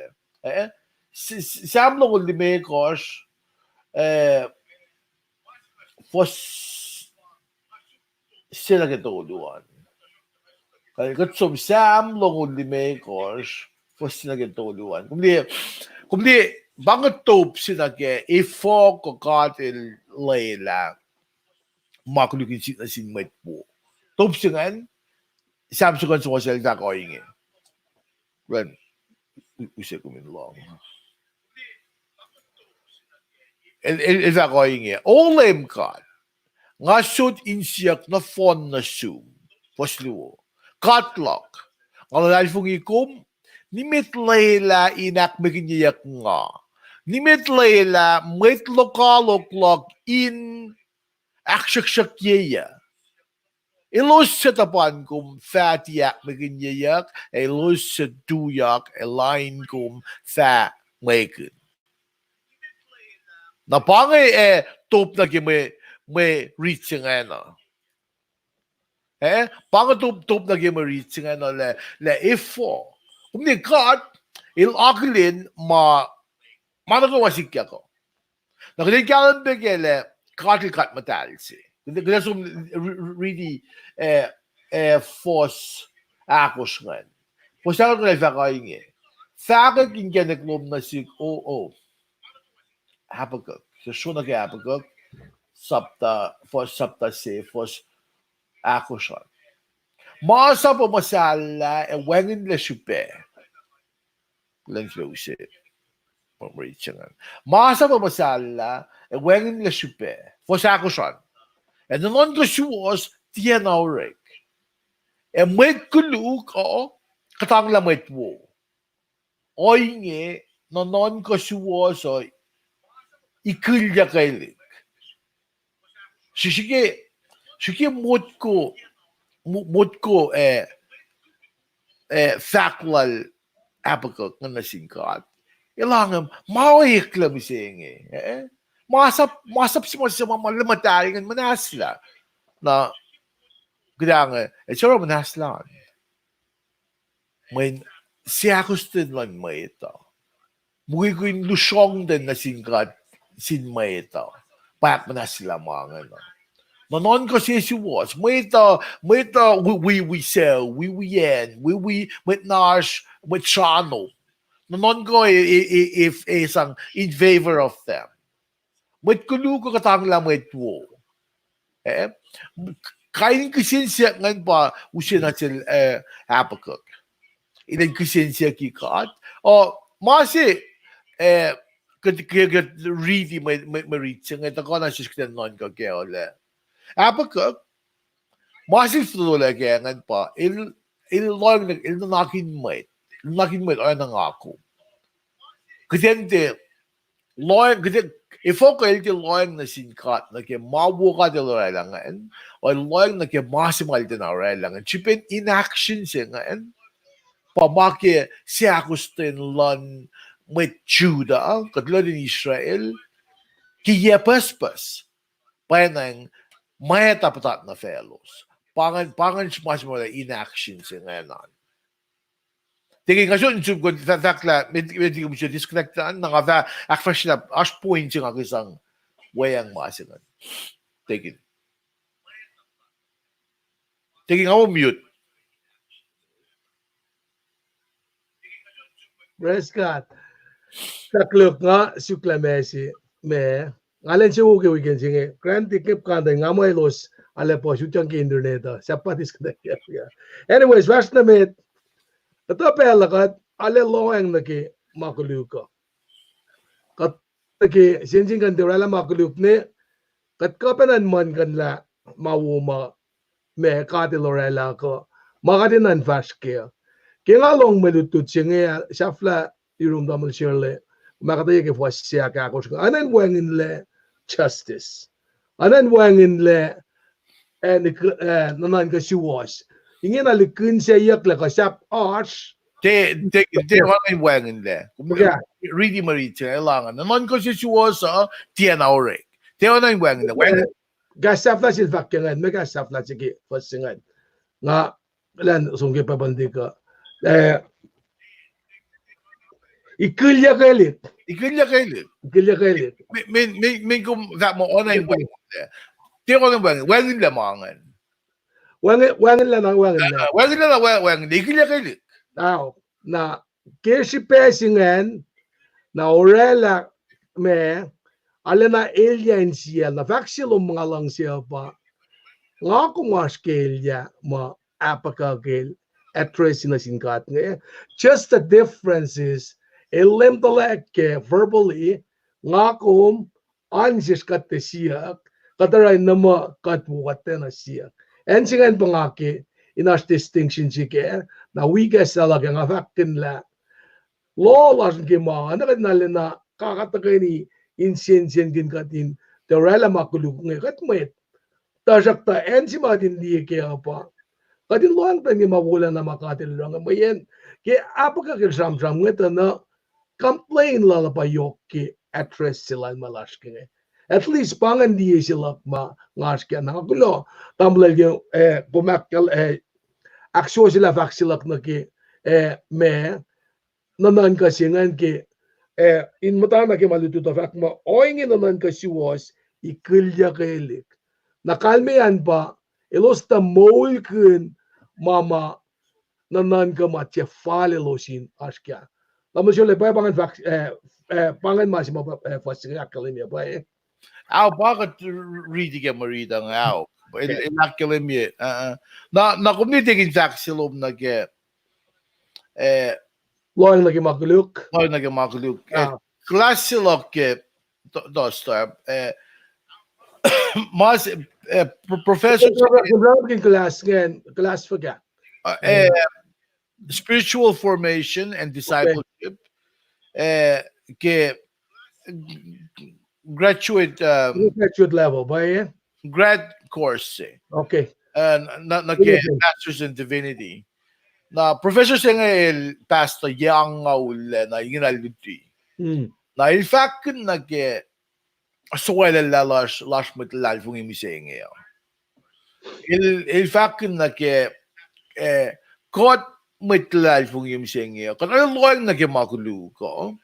Sam lokal limekos fos sila ketuluan. Kaya som Sam lokal limekos fos sila ketuluan. Kumdi banget top sila ke Efuh ko katil layla makulukin sila sin met po. Top singan Sam sukan semua sila ko ingin. Ren usay ko min long. El ko ingin. Olem kat ngasut insyak na fon na sum. Posluo. Katlok. Ngalalay fung ikum nimit layla inak maginyak nga. Nimit layla met lokaloklok in akshakshakyeya. Ilos sa tapan kum fatiyak maginyak, ilos sa duyak, elain kum fa makin. Napangay top na may reaching ano. Pangay top na reaching ano le Efuh. Kung ni kat, il-akilin managawa sikya ko. Nakilikalan begele, katil-kat matalsi. Kaya sum really force akos ngan. Force akos ngan fakayin Faka kinga naglom na sik Habakkuk. So shuna kay Habakkuk, sabta se, force akos ngan. Masa po masala wengin le supe. Lang siya usip. Masa po masala wengin le supe. Fosa ko siya. And non ko Suwos tiyan aurek. Met kuluk katang lamet wo. Oy nge non ko Suwos ikilya kailik. Sige mot ko faklal Habakkuk nga nasingkat. Ilangan, mawiklam siya masap si mo sa mga malamataringan manasla. Na, kaya sure manaslan. May siyakostin lang may ito. Mugay ko yung lusyong din nasingkat sin may ito. Payak manasla mga Nanon ko si Suwos, may we sell, we yen, we mit nash, mit chano. Non ko if isang in favor of them. Met kulu ko katang lang met wo. Kain kisin siya ngan pa usin na sil Habakkuk. Ilan kisin siya kikat. O masi kat read read siya ngan tako na siya non ko kaya ole. Habakkuk masi flula kaya ngan pa il nakin met ay nangako. Kasi loyang kasi Efuh ko el loyang na sinkat na ke mabuka de loyang o loyang na ke masimal de na loyang chipin inaction siya ngayon pamake siya kustin lan met Juda katulad in Israel kiyepespas panang maya tapatat na fellows pangan mas mo inaction siya ngayon. Tingin kasi yung ko fakla medyo mo siya disconnectan nga va fresh na as point nga isang wayang masingan. Tingin nga mo mute. Praise God. Taklok nga sukla mesi me ngalen si uge weekend singe kranti kep kanda nga mo los ale po sutang ki internet sa patis ka. Anyways, last na met ito pala kat ale loeng na ki makuluka. Kat ki sinjing kan derala makuluk ne kat kapanan man kan la mawuma me kati lorela ko makadinan fast care. Kaya nga long melutut siya nga siyafla irum damal siyerle makataya ke fwas siya ka ako siya anan wangin le justice anan wangin le nanan ka Suwos ingin alikun siya yak la ka siyap arch Te wangin wangin le. Ready marit siya ilangan. Naman ko si Suwos tiyan aurek. Te wangin le. Gasafla Sifac yan may gasafla sige fwas singan nga lan sungke pabandi ka ikilya kailit. Men kum that mo online wangin le. Te wangin le mangan. Wangin lang ang wangin lang. Wangin le. Ikilya kailit. Na kesi pesingen na orela me ala na alien siya na vaksilo mga lang siya pa nga kung askelya ma apakagel address na singkat nga just the difference is elim talak verbally nga kung ansis katte siya kataray na ma katbukat na siya and singan pangaki inas distinction siya na wigas talaga nga fakin la lolas ng mga nakadnala na kakatagay ni insensen gin katin terala makuluk ng katmayat tasak ta en si matin di kaya pa kadin luang ta ni mawala na makatil lang mayen kaya apa ka kisam-sam ngeta na complain lala pa yok ki address sila malash ki at least pangan di sila ma ngas kaya nakagulo tamlal yung pumakal aksyo sila vaksilak na ki me nanan kasi ngan ki in matana ke malututo fak ma oingin naman ka Suwos ikilya kailik nakalmeyan pa ilos ta mol kun mama nanan ka matya fale losin askya tamo sile pa pangan fak pangan masimo fasing akademia pa Aw bakit reading ka marita ng aw in akademia na community in fact silom nag loang lagi makuluk class silok ke dostar mas professor class forget spiritual formation and discipleship ke graduate level ba grad course okay na masters in divinity na professor siya ngayon pastor yang ngaul na inaliti na in fact suwela lalas mit lalfung imiseng in fact kot mit lalfung imiseng kan ay loyang makulu ko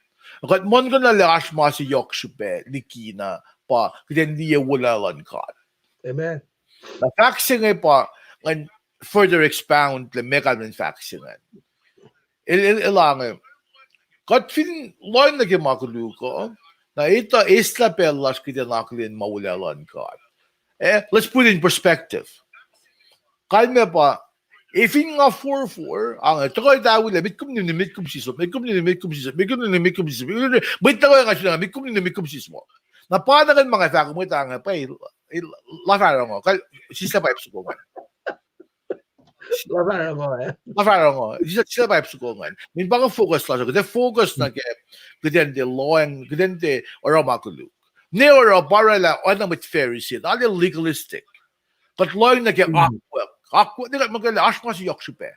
kat mon ko na lakas masi yok supe likina pa hindi wala lan kat amen na fact siya pa and further expound the mechanism faction ilangan Kat fin loin na makuluko. Na ito isla pelas kita naklin mawulalan ka. Let's put it in perspective. Kalme pa, if in nga 4-4, ang ito ko itawi na, mitkum sismo, bait na ko yung asyo na, mitkum sismo. Na panagan mga fako mo itang, lafara mo, sisa pipes ko nga. Lafara mo, sisa pipes ko nga. Min bang focus lang, kasi focus na kaya de loan, kaya de oramakuluk. Ne ora para la, ano mit Pharisee, ali legalistic. Kat loan na kaya, Ako, di ka magkala, asma si Yokshupe.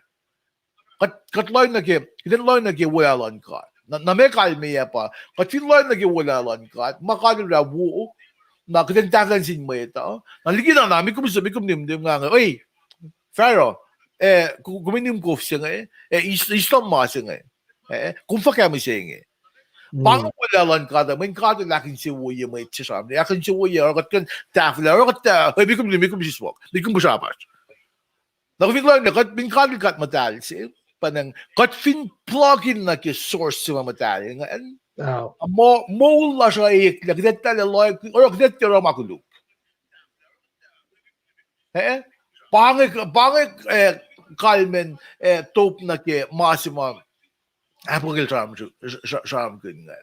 Kat loy na walan ka. Na may kalmiya pa, kat fin loy na walan ka, makalira buo, na katagtagan sin mo ito, naligi na namin, mikum nimdim nga nga, oy, Pharaoh, kuminim ko siya nga islam ma siya nga kung fa kami siya nga. Pang walan ka, may kada lakin si Wuya mo ito siya, akin si Wuya, kat kan tafla, kat, mikum siswak, mikum busapas. Nakafiglang na kat bingkali kat matalsi panang kat fin plugin na ki source sa matali ngayon mo la siya ikla kadet loy or kadet tira makuluk pangit kalmen top na ki masima apogil charm kun nga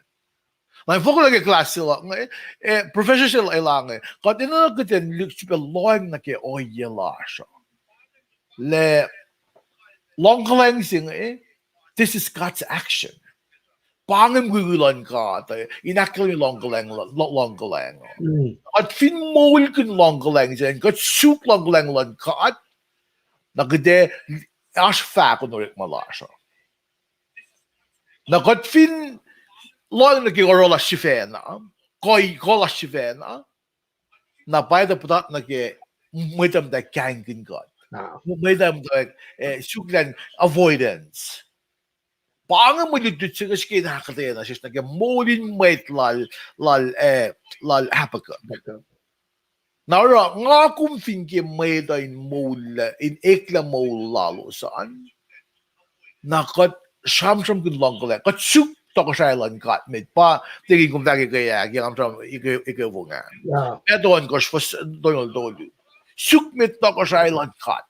may foko lagi klase la professional ilang kat ina kaden loy na ki oyela siya le longkalang sing this is God's action. Pangam gugulan ka inakal ni longkalang. At fin mol kun longkalang sen kat shoot longkalang lan ka at nagde as fa ko norik malasha. Na kat fin long na ki orola shifena koi kola shifena na bayda putat na ki muitam da kangin God. May them like suklan avoidance. Pangam mo dito siya kasi nakakataya na siya nag-molin wait lal Habakkuk. Nara nga kung fingi may dahin mole in ekla mole lalo saan nakat siyam kun lang ko lang kat suk to ko siya lang kat med pa tingin kung dagi kaya kaya am ikaw nga. Kaya doon ko siya doon sukmit to ko siya lang kat.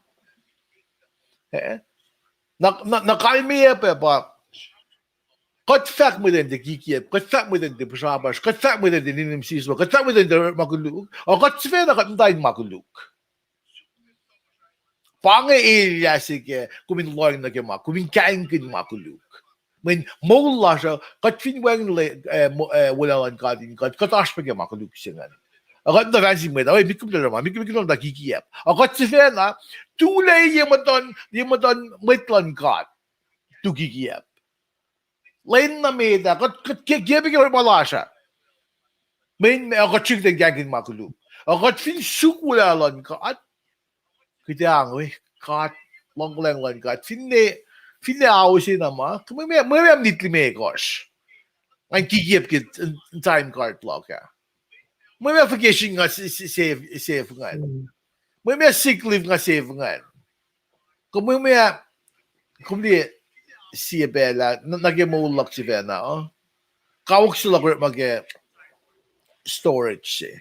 Nakalmiya pa kat fak mo din de kikiyep, kat fak mo din de pusabas, kat fak mo din de ninimsismo, kat fak mo din de makuluk, o kat sfera kat mdayin makuluk. Pange ilya sige, kumin loy na kema, kumin kain kin makuluk. When mola siya, kat finwang walalan kadin, kat aspa kya makuluk siya nga. Akat na fancy mo, ay mikum na naman, mikum na nakikiyap. Akat si Fena, tulay yung maton mitlan kat, tukikiyap. Lain na meda, kat kiyapin yung wala siya. Main, akat chik na gagin makuluk. Akat fin sukulalan kat, kita ang, kat, long kat, fin awasin naman, may nitli may gosh. Ang kikiyap kit, time card block ya. May vacation nga save nga. May sick leave nga save nga. Kung di siya bela, nag-emulak si Bena, kawag sila ko mag-storage siya.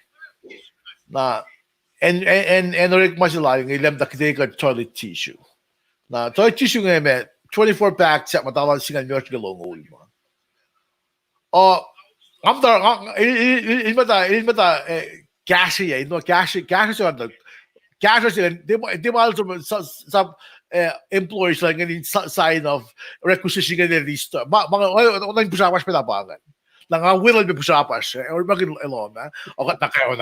Na, and orik masila, yung ilam na kita toilet tissue. Na, toilet tissue nga may 24 packs at matalang singan nyo siya galong mo. ilmata cash di ba sa employers lang ngayon sign of requisition ngayon listo mga online pusapas pinapangan lang will be pusapas or maging elon o na kayo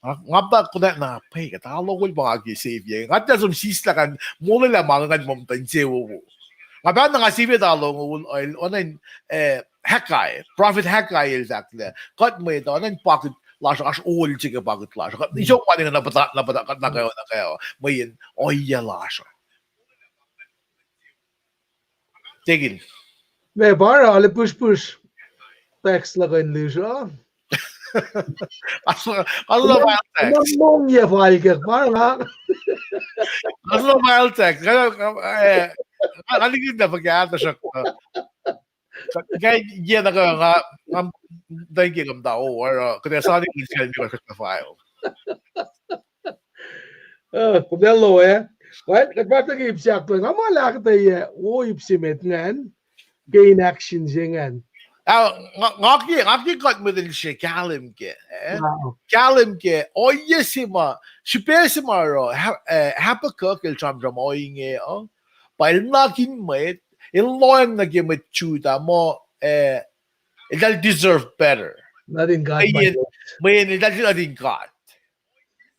nga ba ko na pay katalo ko mga save yan nga ta som sisla kan mula lamang kan mom tansewo nga ba nga save talo oil online Hakai, profit Hakai exactly. Kat mo ito, anong pocket lash, as all chicken pocket lash. Isang wali nga napata na kayo. May yun, oya lash. Tigil. May bara, ali push. Text lang kayo nila. Ano na file text? Anong niya file ka? Parang Ano na file text? Kaligid na pagkata siya. Kaya yan nga dahil kikam tao or kaya sa ating insiyan nyo sa file. Kumelo Right? Nagpatag ipsiak to. Nga malaki tayo, ipsimet ngan, gain action siya ngan. Ngaki kat mo din siya, kalim ke. Kalim ke, oye sima, sipe sima ro, Habakkuk il tram oye nge, Pail nakin met, iloyang nagimit chuda mo, it'll deserve better. Natin God by Mayin, it'll natin God.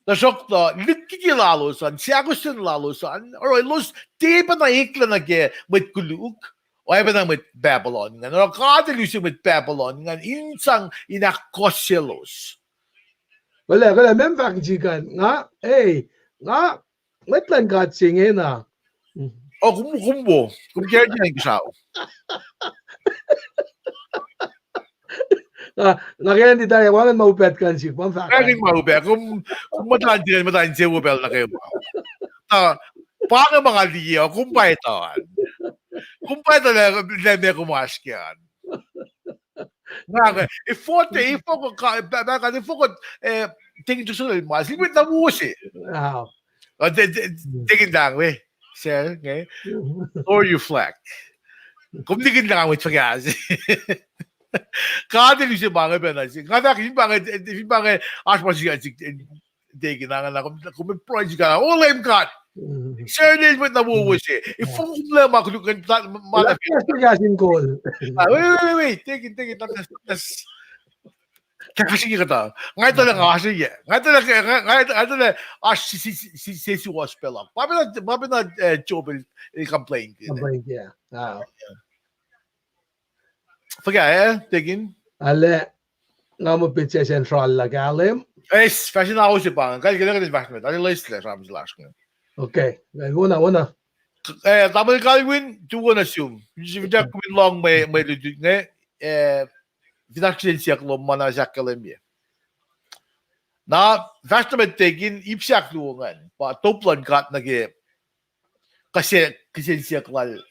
Nasok to, likikilalosan, siya gusto lalosan, or los, di ba na ikla nage, mit kuluk, o eba na mit Babylon, nga, no, kadalusin mit Babylon, nga, insang inakosyelos. Wala, mem fakjikan, nga, nga, metlan God singin na. O, kumbo, kumkaya niya yung kisao. Ngayon di tayo, walang maupet kan si Pam Fakay. Kaya maupet, kung matahan siya upel na kayo ba? Paano mga liyo, kumpay ito. Kumpay ito na may kumaskyan. Nga, ifot ko, tingin to sunod mas, limit na musi. Tingin lang, we. Sir, okay? Or you flag. Kung tingin lang, wait, pag-asi. Kada siya mga penalty. Kada yung mga aspas taking na kung may project ka, all I'm got. Sir, nil mo nabuwas eh. If kung problema, kung malapit. Wait. Take it. Kakasigi ka ta. Ngayon talaga kakasigi. Ngayon talaga, si Suwos pala. Papi na Jobel complain. Complain, yeah. Forget, tingin. Ale, nga mo pitsa central lagalim. Fashion ako si Pang. Kaya kailangan din fashion. Ano list lang, sabi sa last ko. Okay. Una. Tapos Calvin, to one assume. If Jack win long may legit nga, financial siya klo mana siya kalimye. Na, fashion naman tingin, ipsiyak luwangan. Pa, toplan kat nage, kasi siya klal,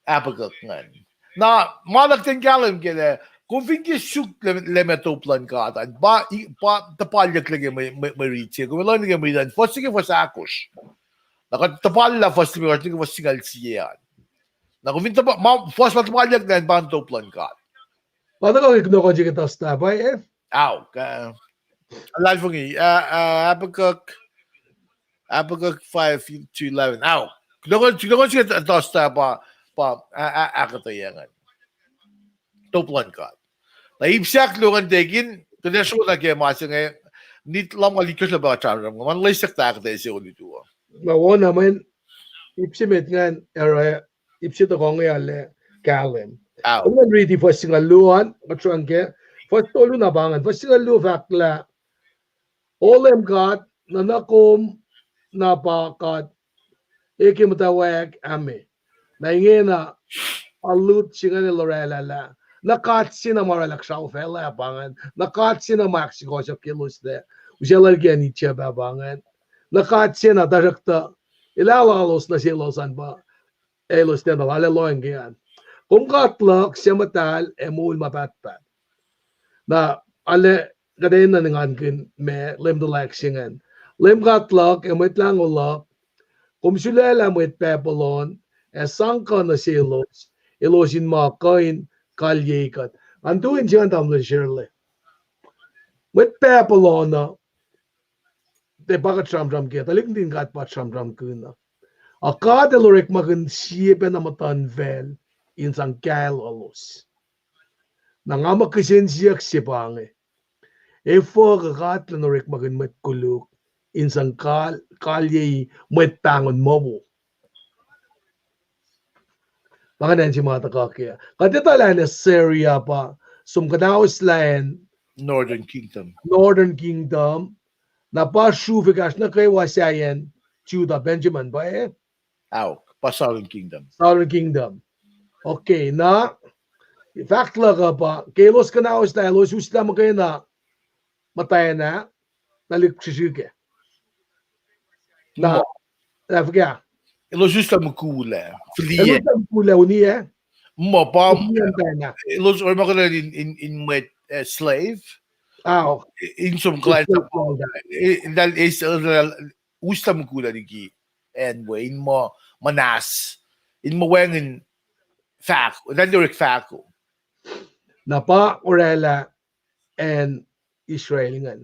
Habakkuk nga. Na malagten galim kaya kung hindi suk lemetoplan ka at ba tapalyak lagi may reach kung lang lagi may dan first sige was akos nakatapal first sige was singal siya na kung hindi pa first tapalyak dan ba toplan ka paano ko igno ko jig ito sta ba ka alive for me Habakkuk 5:11 kung sige ito sta ba akatayangan. Toplan ka. Naibsiyak lugan tegin, kadasyo na kaya masya ngayon, nit lang malikos na ba charang, manlaysak ta akatay siya ulit uwa. Mawo naman, ipsimit nga, ipsit ako ngayon, kalim. Kung ready for singaluan, katsuangke, for tolo na bangan, for singalu fakla, all I'm got, nanakom, napakat, ikimatawag, ame. Naingin na alut siya ni Lorela la. Nakatsi na maralak siya ufela abangan. Nakatsi na Mexico siya kilos de. Usiya lalgyan ni siya babangan. Nakatsi na darakta. Ilalalos na silosan ba. Elos na nalaloyan ganyan. Kung katlak siya matal, emul mapatpat. Na ale kadayin na nangankin me lem dalak siyan. Lem katlak, emit lang ulak. Kung sulela mo it pepalon, sangka na silos, ilosin makain, kalyekat. Antuin siya ang tamla Shirley. With pepalona, te bagat shamram kaya, talik din kat pat shamram kuna. Akad elorek makin siyepe na matan vel, insang kail alos. Nangama kisin siyak sipange. Efuh kakat elorek makin met kuluk, insang kalye met tangon mobo. Makanan si mga takakya. Katita lang na Syria pa. Sumkanaos lang. Northern Kingdom. Na pa shufikas na kay wasayan. Judah, Benjamin ba Pa Southern Kingdom. Okay, na. Fact lang ka pa. Kailos kanaos lang. Los usla mo kayo na. Matay na. Naliksisige. Na. Nafga. lo giusto mukule. Ano Flie. ang kulaw niya? Mo pa Yan na. lo or mo in with slave. In some class dal is usta mukula digi and way in mo manas in mo wengin fact dan direct fact ko. Napa orela and Israel ngan.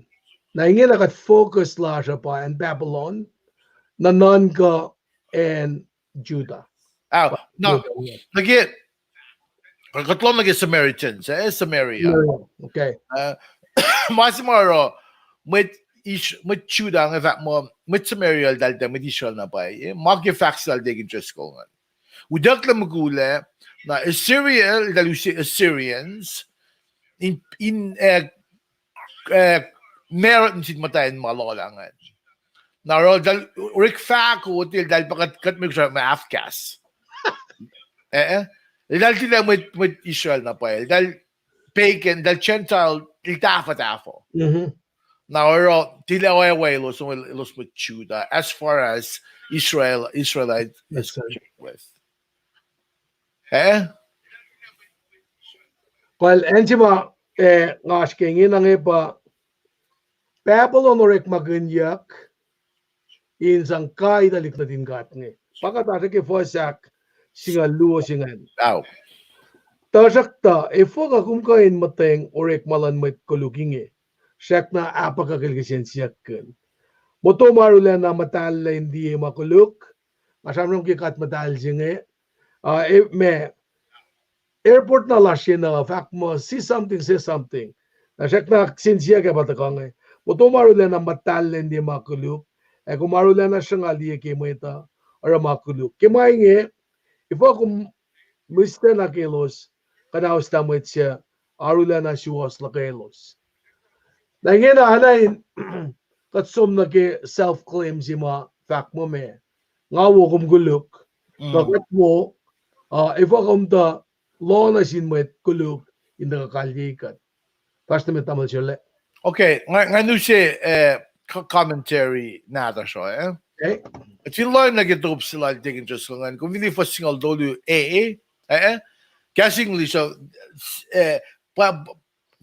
Na ingin focus la siya pa and Babylon na Nununku and Judah. No, nag katlong nag Samaritans, Samaria. Okay. Masimaro with Judah nga fact mo with Samaria dal with Israel na pa. Mag facts dal dig interest ko nga. Udak la magule na Assyria dal Assyrians in meron sin matayin malolangan. Naro dal urik fact ko til dal pakat mig sa Afkas. Dal sila with Israel na pa. Dal pagan, dal Gentile, iltafa-tafo. Now, tila way los with Judah as far as Israelite is with. Well, enjima ngash kengin ang iba Babylon orek maganyak in sang kai dalik na din gat ni. Pagkatasa ke fosak singa luo singan. Tasakta Efuh ka kumkain mateng orek malan met kuluginge. Siyak na apakakilgisyan siyak kan. Moto marula na matal la hindi makuluk. Masamrong kikat matal singe. Me airport na lasya na fact mo say something. Na siyak na sinsiya ka batakang Moto marula na matal la hindi makuluk. Kung marula na siya nga liya kimo ita or makuluk. Kimay nge Efuh kung Mr. na kilos, kanaos tamit siya, arula na Suwos na kilos. Nangin na hanayin, katsum na ki self-claim si mga fact mo me. Ngawo kum guluk, kakat mo, Efuh kum ta, law na sin mo kuluk, hindi ka kalyikat. Tapos namin tamal siya le. Okay, ngayon siya commentary nata siya, Okay. At yung learn na gitop sila tingin just lang kung hindi fa single dolu casing so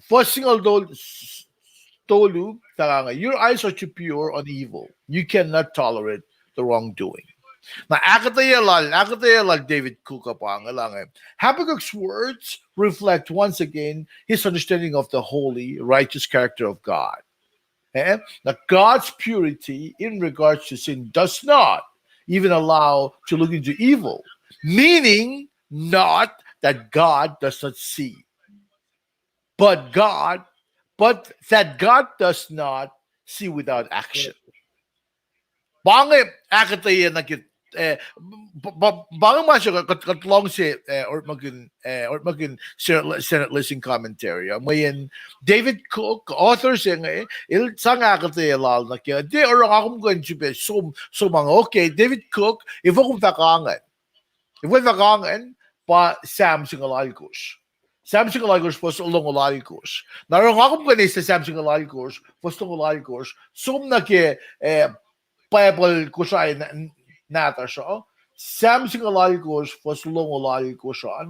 for single dolu taranga your eyes are too pure on evil you cannot tolerate the wrongdoing na akatayalal David Cook apang lang Habakkuk's words reflect once again his understanding of the holy righteous character of God. That God's purity in regards to sin does not even allow to look into evil, meaning not that God does not see, but that God does not see without action. Bangay akataya nakit bangay masya katlong si or magin Senate listening commentary. Mayan David Cook author siya il sang akataya lal na kaya di orang akong going to be so mga okay David Cook if akong takangan pa Sam singalalkos. Sam singalalkos pos ulong ulalkos. Narong akong ganit sa Sam singalalkos pos ulong ulalkos sum na kaya Bible ko siya nata siya. Sam singalalkos pos ulong ulalkos siya.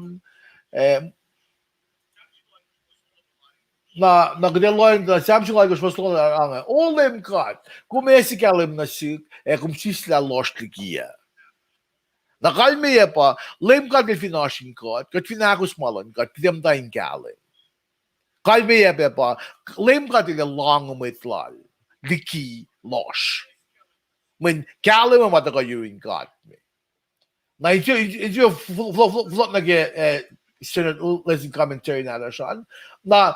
Na nagdeloy na Sam singalalkos pos ulong ulalkos. Olem kat kumesikalim na sik kum sisla lost likia. Nakalmiya pa, lem kat finashing kat finakos malan kat pidam dahin kalim. Kalmiya pa, lem kat long umitlal. Liki losh. When kalim ang matagayuin kat. Na ito flot na Senate lesson commentary na siya. Na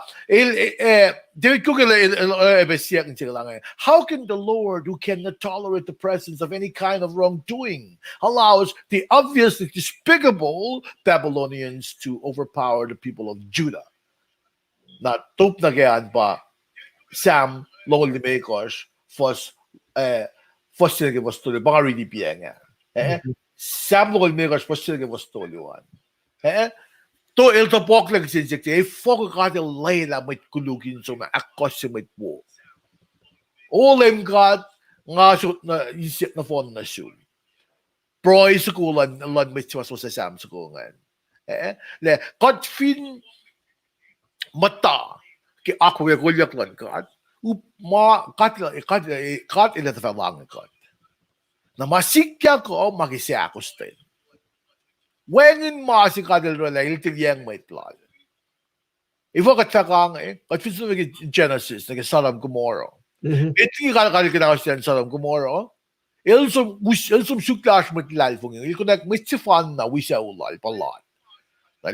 David Cook how can the Lord who cannot tolerate the presence of any kind of wrongdoing allows the obviously despicable Babylonians to overpower the people of Judah? Na top na gayan pa Sam Lowell Makers was sila was tuloy baka really nga. Sam Lowell Makers was sila was tuloy. To il to poklag sinsikti fok katil layla mit kulugin so na akos mit po. Olem God nga shoot na isip na phone na shoot. Proi skolan lan mit was sa sam skolan. Le kat fin mata ki akwe golyak lan kat. Ma kat ila ta lang kat. Na masikya ko magisya ko stin. Wengin masi kadel rola iltil yang may tlal. Ifo katakang kat fin sa Genesis nag Sodom Gomorrah. Iti kalakal kinakas yan Sodom Gomorrah. Elsum suklash mit lal fung. Il konak mitsifan na wisa ulal palat.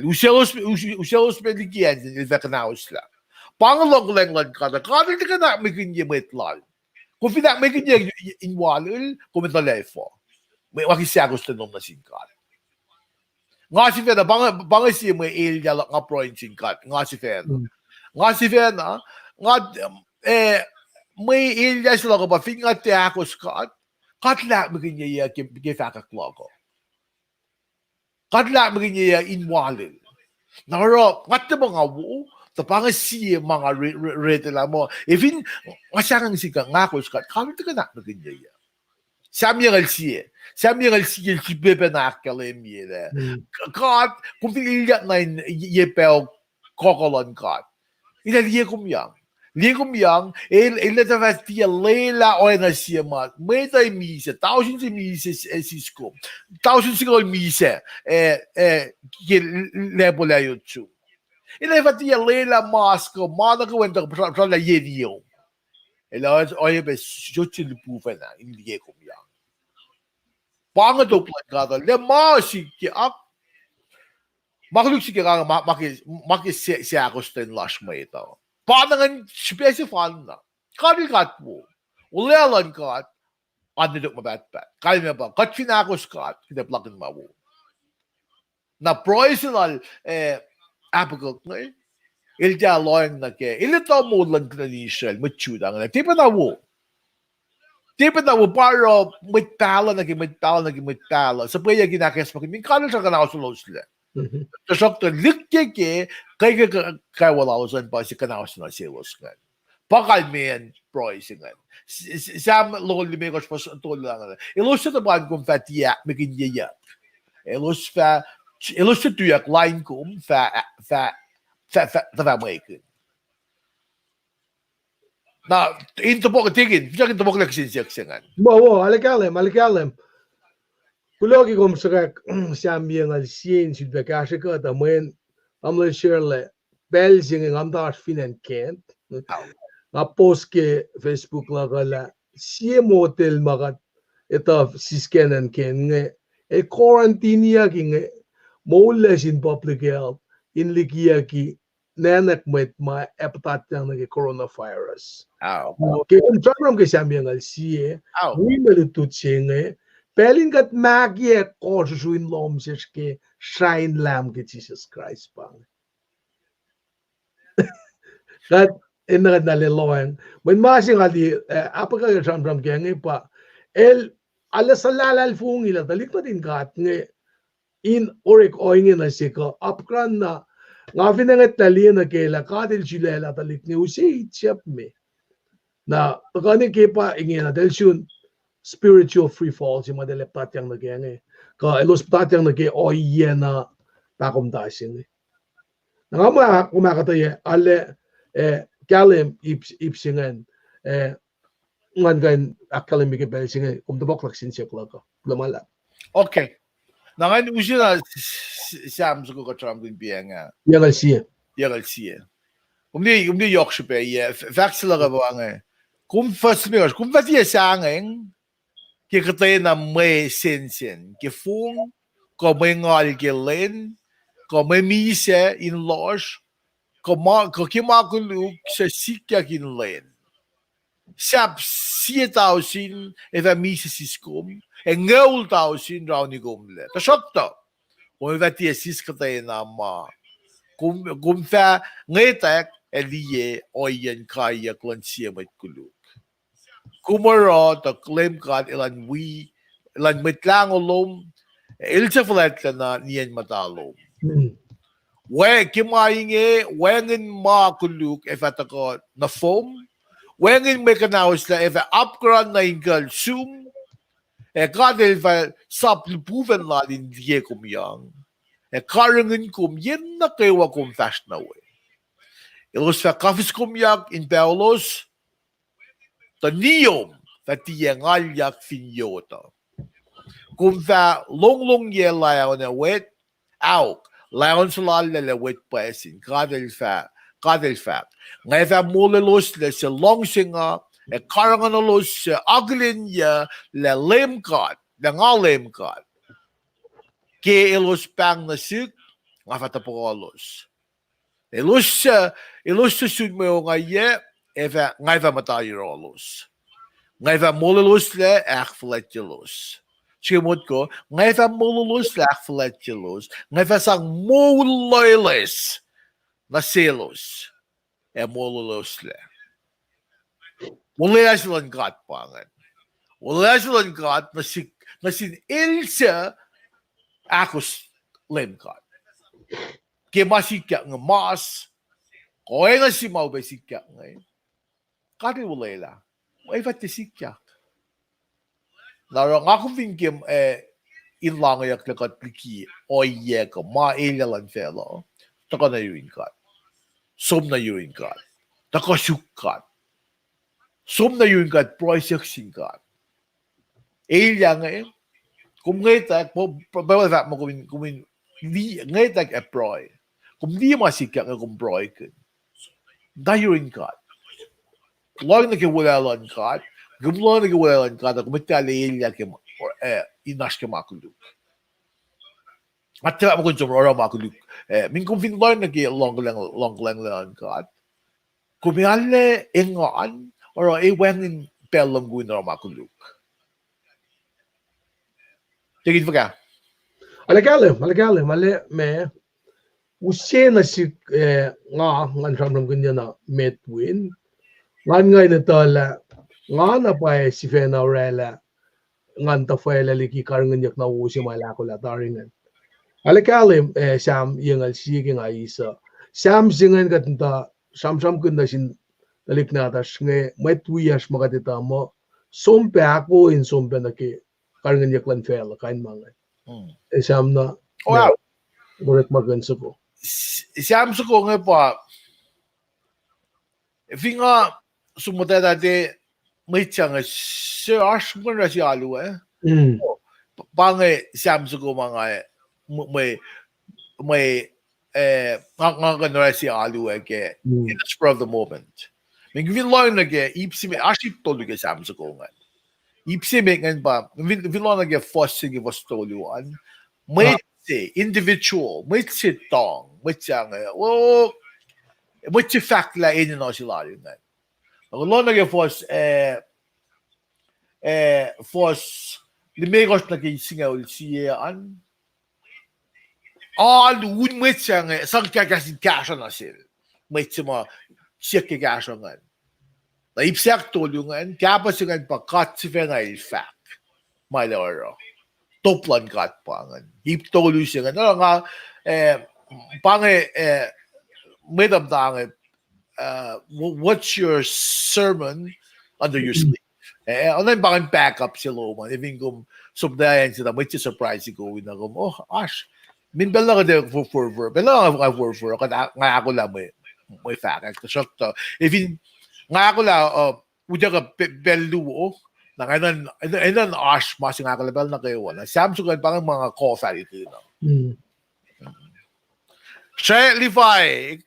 Uselos medikian il vekanaus la. Pangalog lenglan kada kada di kana mikinye mit lal. Kung pinak mikinye inwalil kumitalefo. May wakisiagos tanom na singkat. Nga si Fena, bangay siya may ilya nga proin singkat. Nga si Fena. Nga si Fena, nga may ilya sila ka ba fingat tiakos kat. Katla magiging kifakak logo. Katla magiging inwalil. Naro, katla mga wo, tapang siya mga retila mo. Even, masyarang siya ngakos kat, kami taga na magiging ya. Samuel siya si bebe na akalim ya. Kat, kung piligat na yepel kokolon kat, ilaliye kumyang. Ligum yang, ilata vasti lela oina siama, meta mise, thousand mise sisco, thousand single mise, lebola yutsu. Ilevati lela masko, mana kwenta pra la yedio. Ela oye be jutsi lupufena, in ligum yang. Pangato plakada, le masi ki ak, makluk si kira maki siya akosten lash mo ito. Panangan specifan na. Karikat mo. Ulelan kat. Anidok mabatbat. Kaya mo ba? Kat finakos kat. Kinaplakin mo. Na professional Habakkuk na ilja loyang na ke. Ilito mo lang na nishal. Matchudang na. Tipa na mo. Para magtala. Sa pwede ginakes mo. Minkalan siya ka nakasulo sila. Tasok likye ke kay wala usan pa si kanawas na Suwos nga. Pakal men pricing nga. Sam lo limigos pa to lang. Ilus sa ban kung fatia megin ya. Ilus sa tuyak line kum fa maken. Na into po tigin, fiya into po leksin seksengan. Bo, alikalem. Kulogi kom srek Samuel al sien sud bekashe ka da men amle shirle belzing am da finan kent. A poske Facebook la gala sie motel magat eta siskenen ken e quarantine ya ginge moles in public health in ligia ki nanak met ma epatat yang nge coronavirus. Okay, umtram ke Samuel al sie we melutut singe Pelin kat magie ko suin lom ke shine lam ke Jesus Christ bang. Kat ina na le loen. When masing ali apa ka from genge pa el ala salala al fung ila dalik pa din kat nge in orek oing na sika upkran na nga finangat tali na kela kadil chilela dalik ni usi chap me. Na pagani ke pa ingena del shun spiritual free fall si madele patyang nagenge ka elos patyang nage oye na takom dasin nga ma kumakataye ale kalem ipsingen ngan gan academic belsingen tumdobok laksin siya ko lamala. Okay. Nangan usina Sam ko tram din bianga. Yagal siya. Umdi yokshipe ye vaxila ga bange. Kum fasmigos kum vatia sangeng ki katay na may sensen, ki fung, ko may ngal ki len, ko may mise in losh, ko kimakuluk sa sikya kin len. Sap siya tao sin, eva mise siskum, ngawul tao sin raw ni gumle. Tasok to, kung eva tiya sis katay na ma, kung fa ngayak, eliye, oyan kaya klan siya may kuluk. Kumaro to claim kat ilan mitlang ulom ilsa flat ka na niyan matalom. We kimainge wengin ma kuluk if atako na foam wengin may kanawas la if upgrade na ingal zoom Kadel fa sap lupuven la din die kum yang. Karungen kum yen na kewa kum fast na we. Ilos fa kafis kum yak in Paulos. Ta niyom fa tiyangal yak fin yota. Kum fa long ye layon na wet. Auk. Layon salal le wet paesin. Kadel fa. Ngay fa mulelos le se long singa. Karangan los se aglin ya le lemkat. Le nga lemkat. Ke elos pang na sik. Nga fa tapolos. Elos sud mo nga ye. Efa ngay fa matayirolos. Ngay fa mulelos le akfletjelos. Chimot ko. Ngay fa mulelos le akfletjelos. Ngay fa sang muleles. Na selos. Mulelos le. Wala silang gat pangan. Wala silang gat na sin ilsa akos lemkat. Ke masikya nga mas, koe nga si mau besikya nga. Kari wala ila. Wala fati sikya. Naro nga kung vinkim inlang yak lakat liki oye ka ma ilalan felo. Taka na yuin kat. Som na yuin kat. Taka syukat. Som na yuin kat proyek singkat. Ilya nga kung ngayta, bawal fa mo kumin di ngayta proy. Kung di masikya nga kung proy kan. Dayuin kat. Lang na kiwalalan kat. Gumlang na kiwalalan kat. Kung mitali ilya kim inas ka makuluk. At tira mo kung sumura makuluk. Min kung finlang na ki long lang kat. Kumiyale ingaan or iwangin pelang guin na makuluk. Tingin pa ka? Alagalim, mali me. Usye na si nga ngan ramram ganyan na metwin. Ngan ngay na tala nga na pa si Fena Aurela ngan ta fela liki karangan yak na usi malako la taringan. Alagalim Sam yung alsige nga isa. Sam singan katanta sam kun na sin dalik na tas nga metwiyas makatita mo. Sompe ako in sompe na ki karangan yak lan fela kain mga. Sam na. Wow. Murit magansa ko. Siam sa ko nga pa, fi nga sumutay dati may tiyang sir ash mo na si alu pangay siam sa ko mga may nga na si alu ke in the spur of the moment. May gawin lang na ke ipsi may aship tolo ke siam sa ko nga. Ipsi may nga pa, gawin lang na ke fossing was toluan. May individual, may tong, may tiyang, may fact la in na sila rin nga. Ang lo na fos, limigos na kay singaw siyaan. Un may tiyang, sang kaya kasi kasha na sila. May tiyang siya kaya kasha nga. Na ipsiyak tulungan, kaya pa siya pa kat siya nga fact. May laro. Toplan kat pangan. Hip tolu siya nga pange made up dang what's your sermon under your sleep? Online pangan backup sila man. Even kung subdayan sila, may surprise ko na kung ash. Min bella ka de for bella ka for nga ako lang may fact. So even nga ako lang uja ka belu Nang ash masing akalabel na kayo wala. Samsung parang mga coffee ito na. Siya Levi,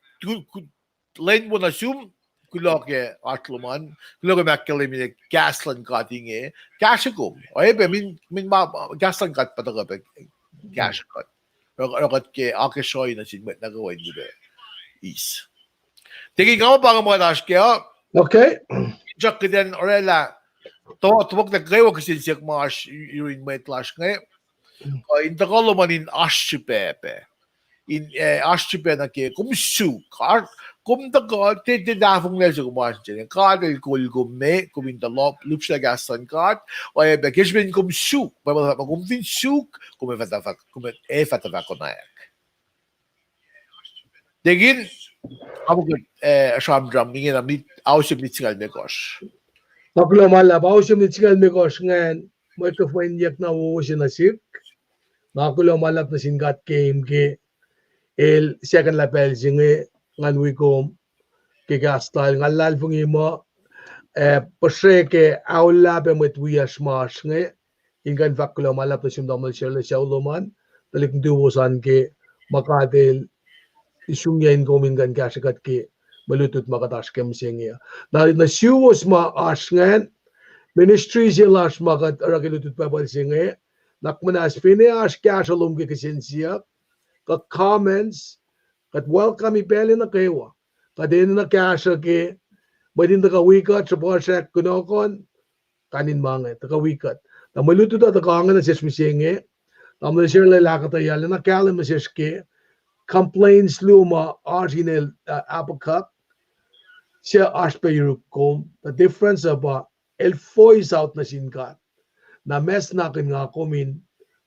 lane mo na zoom, kuloke atluman, kuloke makkalimine gaslan cutting gasagum. Ay be min gaslan cut pa to gasagot. Rokat ke akeshoy na sinmet na gawin dito. Is. Tingin ka mo parang mga dash kaya. Okay. Jack din orela. Tuwag na kayo kasi siya mga urine may clash ngayon. In the koloman in Ashpepe. In Ashpepe na kaya kumsuk. Kumdaga, tidafong na siya kumakas dyan. Kadal kulgume, kuminta lup siya gasan kat. O ay bekismin kumsuk. Kumfinsuk, kumifatafak ko na yak. Degin, ako shamdram, ingin na awsip ni Tingal Mekos. Paglo mala ba usum ni Tingal Mekos ngan microphone yak na sinasik. Nakulo malap na singat game ke el second level singe nganwi ko ke gastal ngalal fungi mo pasre ke aula be met wi asmas nge ingan vakulo malap na simdamal sirle sauloman talik duwosan ke makadel isungyan ko mingan kasagat ke malutut makatas kem singe na Suwos ma asngan ministry sila makat aragilutut pa bal singe nakmanas finias kasalum ke kesensia ka comments kat welcome ipeli na kewa kadin na kasa ke badin ka wikat sa borsek kunokon kanin mange ta wikat ta malutu ta kangan na ses misinge amna sirle lakata yale na kala ke complaints luma arginal Habakkuk siya aspe yurukom the difference about el voice out na sinkat na mes nakin nga kumin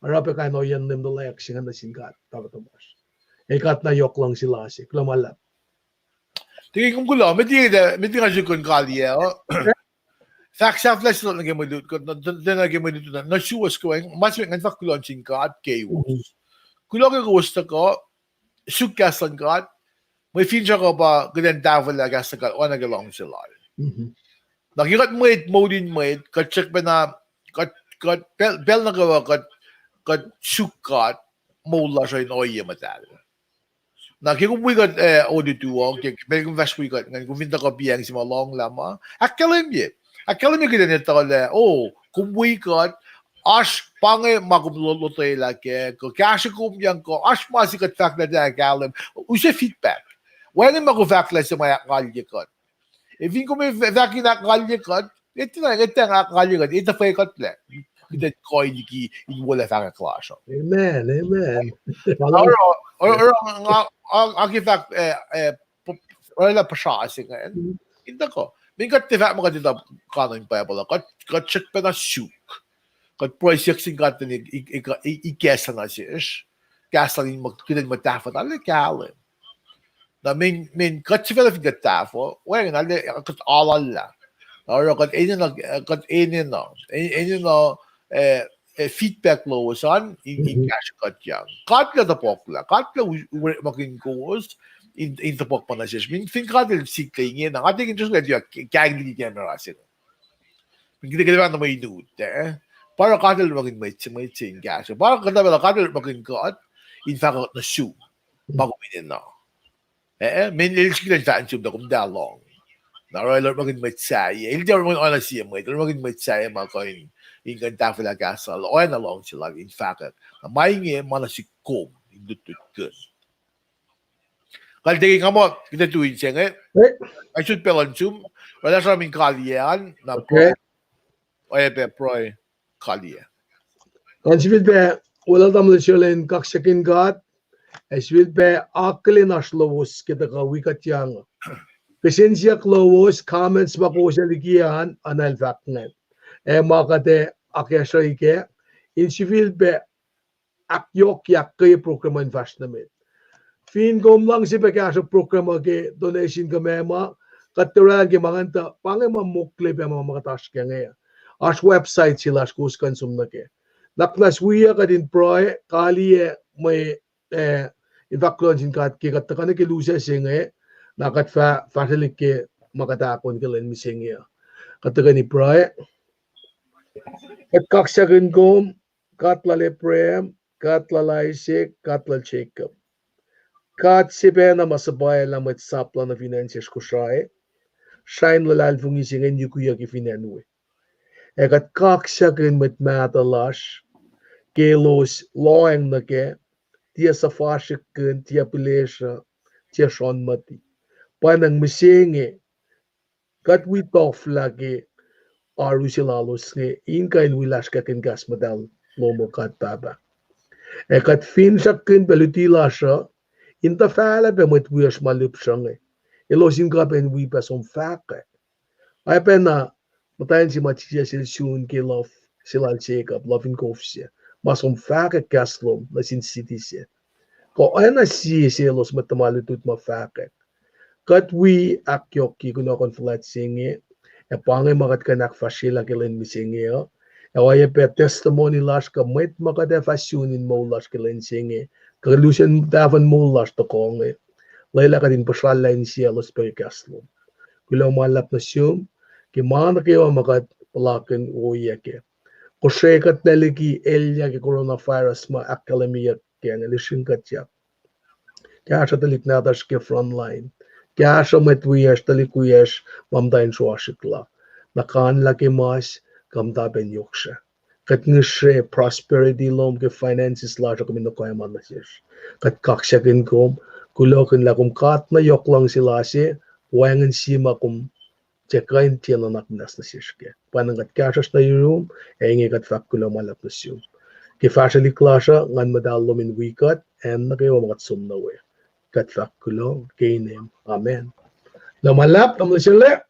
arape ka no yan nim dolek singan na sinkat tapos ikat na yok lang sila si klamala Tingin kong gulo, may nga jukon kali Saksa flash na lagi mo dito, lagi mo dito na Suwos ko mas may nga kulo ang singkat kewos. Kulo ka gusto ko, sukasan ka, may feature ko ba ganyan daval na gas ka o nagalong sila. Nakikat mo modin mo check pa na bel na gawa kat sukat mo la siya in oye matal. Nakikumuwi ka audituang, may kumfaswi ka, ngayon kuminta ka biyang si malong lama, akalim kita nito ka kumuwi ka, as pangay makumulotay laki, kasi kumiyang ko, as masikat fact na dyan akalim, usa feedback. Wala maku-fact lang sa mga akalye ka. If yung may fact na akalye ka, ito ang akalye ka, ito fay ka lang. Kita ko hindi wala fact klasyo. Amen. Ang fact wala pa siya kasi ngayon. Hindi ko. May fact mga dito kanon pa pala. Kat check pa na shook. Kat price yaksing kata ni ikesa na siya. Kasa ni magkinig matafat. Ala kalin. Na min kat si Philip gatafo. Wala nga. Kat alala. Or kat inin na feedback lo san in cash cut yang cut la pokla cut la makin course in the pok panasis min fin cut el sikling yin ang ating just let you kag di camera sin min kita na may dude para cut el makin may ching gas para kada bela cut el makin cut in fact na shoe bago min na min el sikling sa ansub da kum da long na roller makin may say el di mo ona siya mo makin may say makin Inge tafel a gasal o na long sila in fact na mainge mana si kom indutut kun kal degi kamo kita tuin senge I should pelon sum wala sa min kalian na pro o pro kalia kan sivil be wala damle sirlen kaksakin gat sivil be aklin aslovos kita ka wikat yang presensya close comments ba ko sa ligian anal fact net makate akyasya ike in civil be akyok yakkay program investment fin gom lang si pagkasa program ke donation ka mema katuran ke manganta pange mamukle pe mga task nga as website sila kus konsum na ke naklas wiya ka din proy kali may evacuation sin kat ke katakan ke lusa singe nakat facility ke makatakon ke len misingya katakan ni proy Kat kaksakin gom, katla leprem, katla laisik, katla Jacob. Kat sibe na masabay lang met sapla na finances ko siya Shine lalal fungisingin yu kuya ki finanwe. Kat kaksakin met matalash, kelos loeng na ke, tia sa fashikin, tia pilesha, tia shon mati. Panang misingi, kat witof lagi, aru silalos nge inkain wilas kakin gas madal lomo kat baba. Kat fin sakin belutila siya inta fala pe met wias malup siya nge. Ilosin ka pen wi pa som fake. Ay pen na matayin si matisiya sila soon ke love sila Jacob loving kof siya. Masom fake kaslom na sin city siya. Ko ay na siya silos matamalutut ma fake. Kat wi akyok ki kuna konflat singe. Pangay makat kanak fasila kilen misingyo Awaya pe testimony lash ka met makade fasunin mo lash ka lensinge. Kalusin davan mo lash to konge. Layla ka din pasal lain siya los pe kaslo. Kulaw malap na siyum. Kimana kayo makat palakin uya ke. Kushekat naliki elya ke coronavirus ma akademiya ke analishin katya. Kaya siya talik natas ke frontline. Kaya siya metwiyas talikuyas mamdain suwasikla. Nakaan laki mas kamda ben yoksha. Kat ngishe prosperity lom ke finances la siya kami nakuha man nasir. Kat kaksyakin kom kulokin la kum kat na yok lang sila si wayangan sima kum cekain tiyan na naknas nasir ke. Panang kat kaya siya yung engi kat fak kulo malap nasyum. Ke fashion klasya ngan madalo min wikat and nakayo mga sumnawe. Kat fak kulo kay name. Amen. Lamalap naman sila.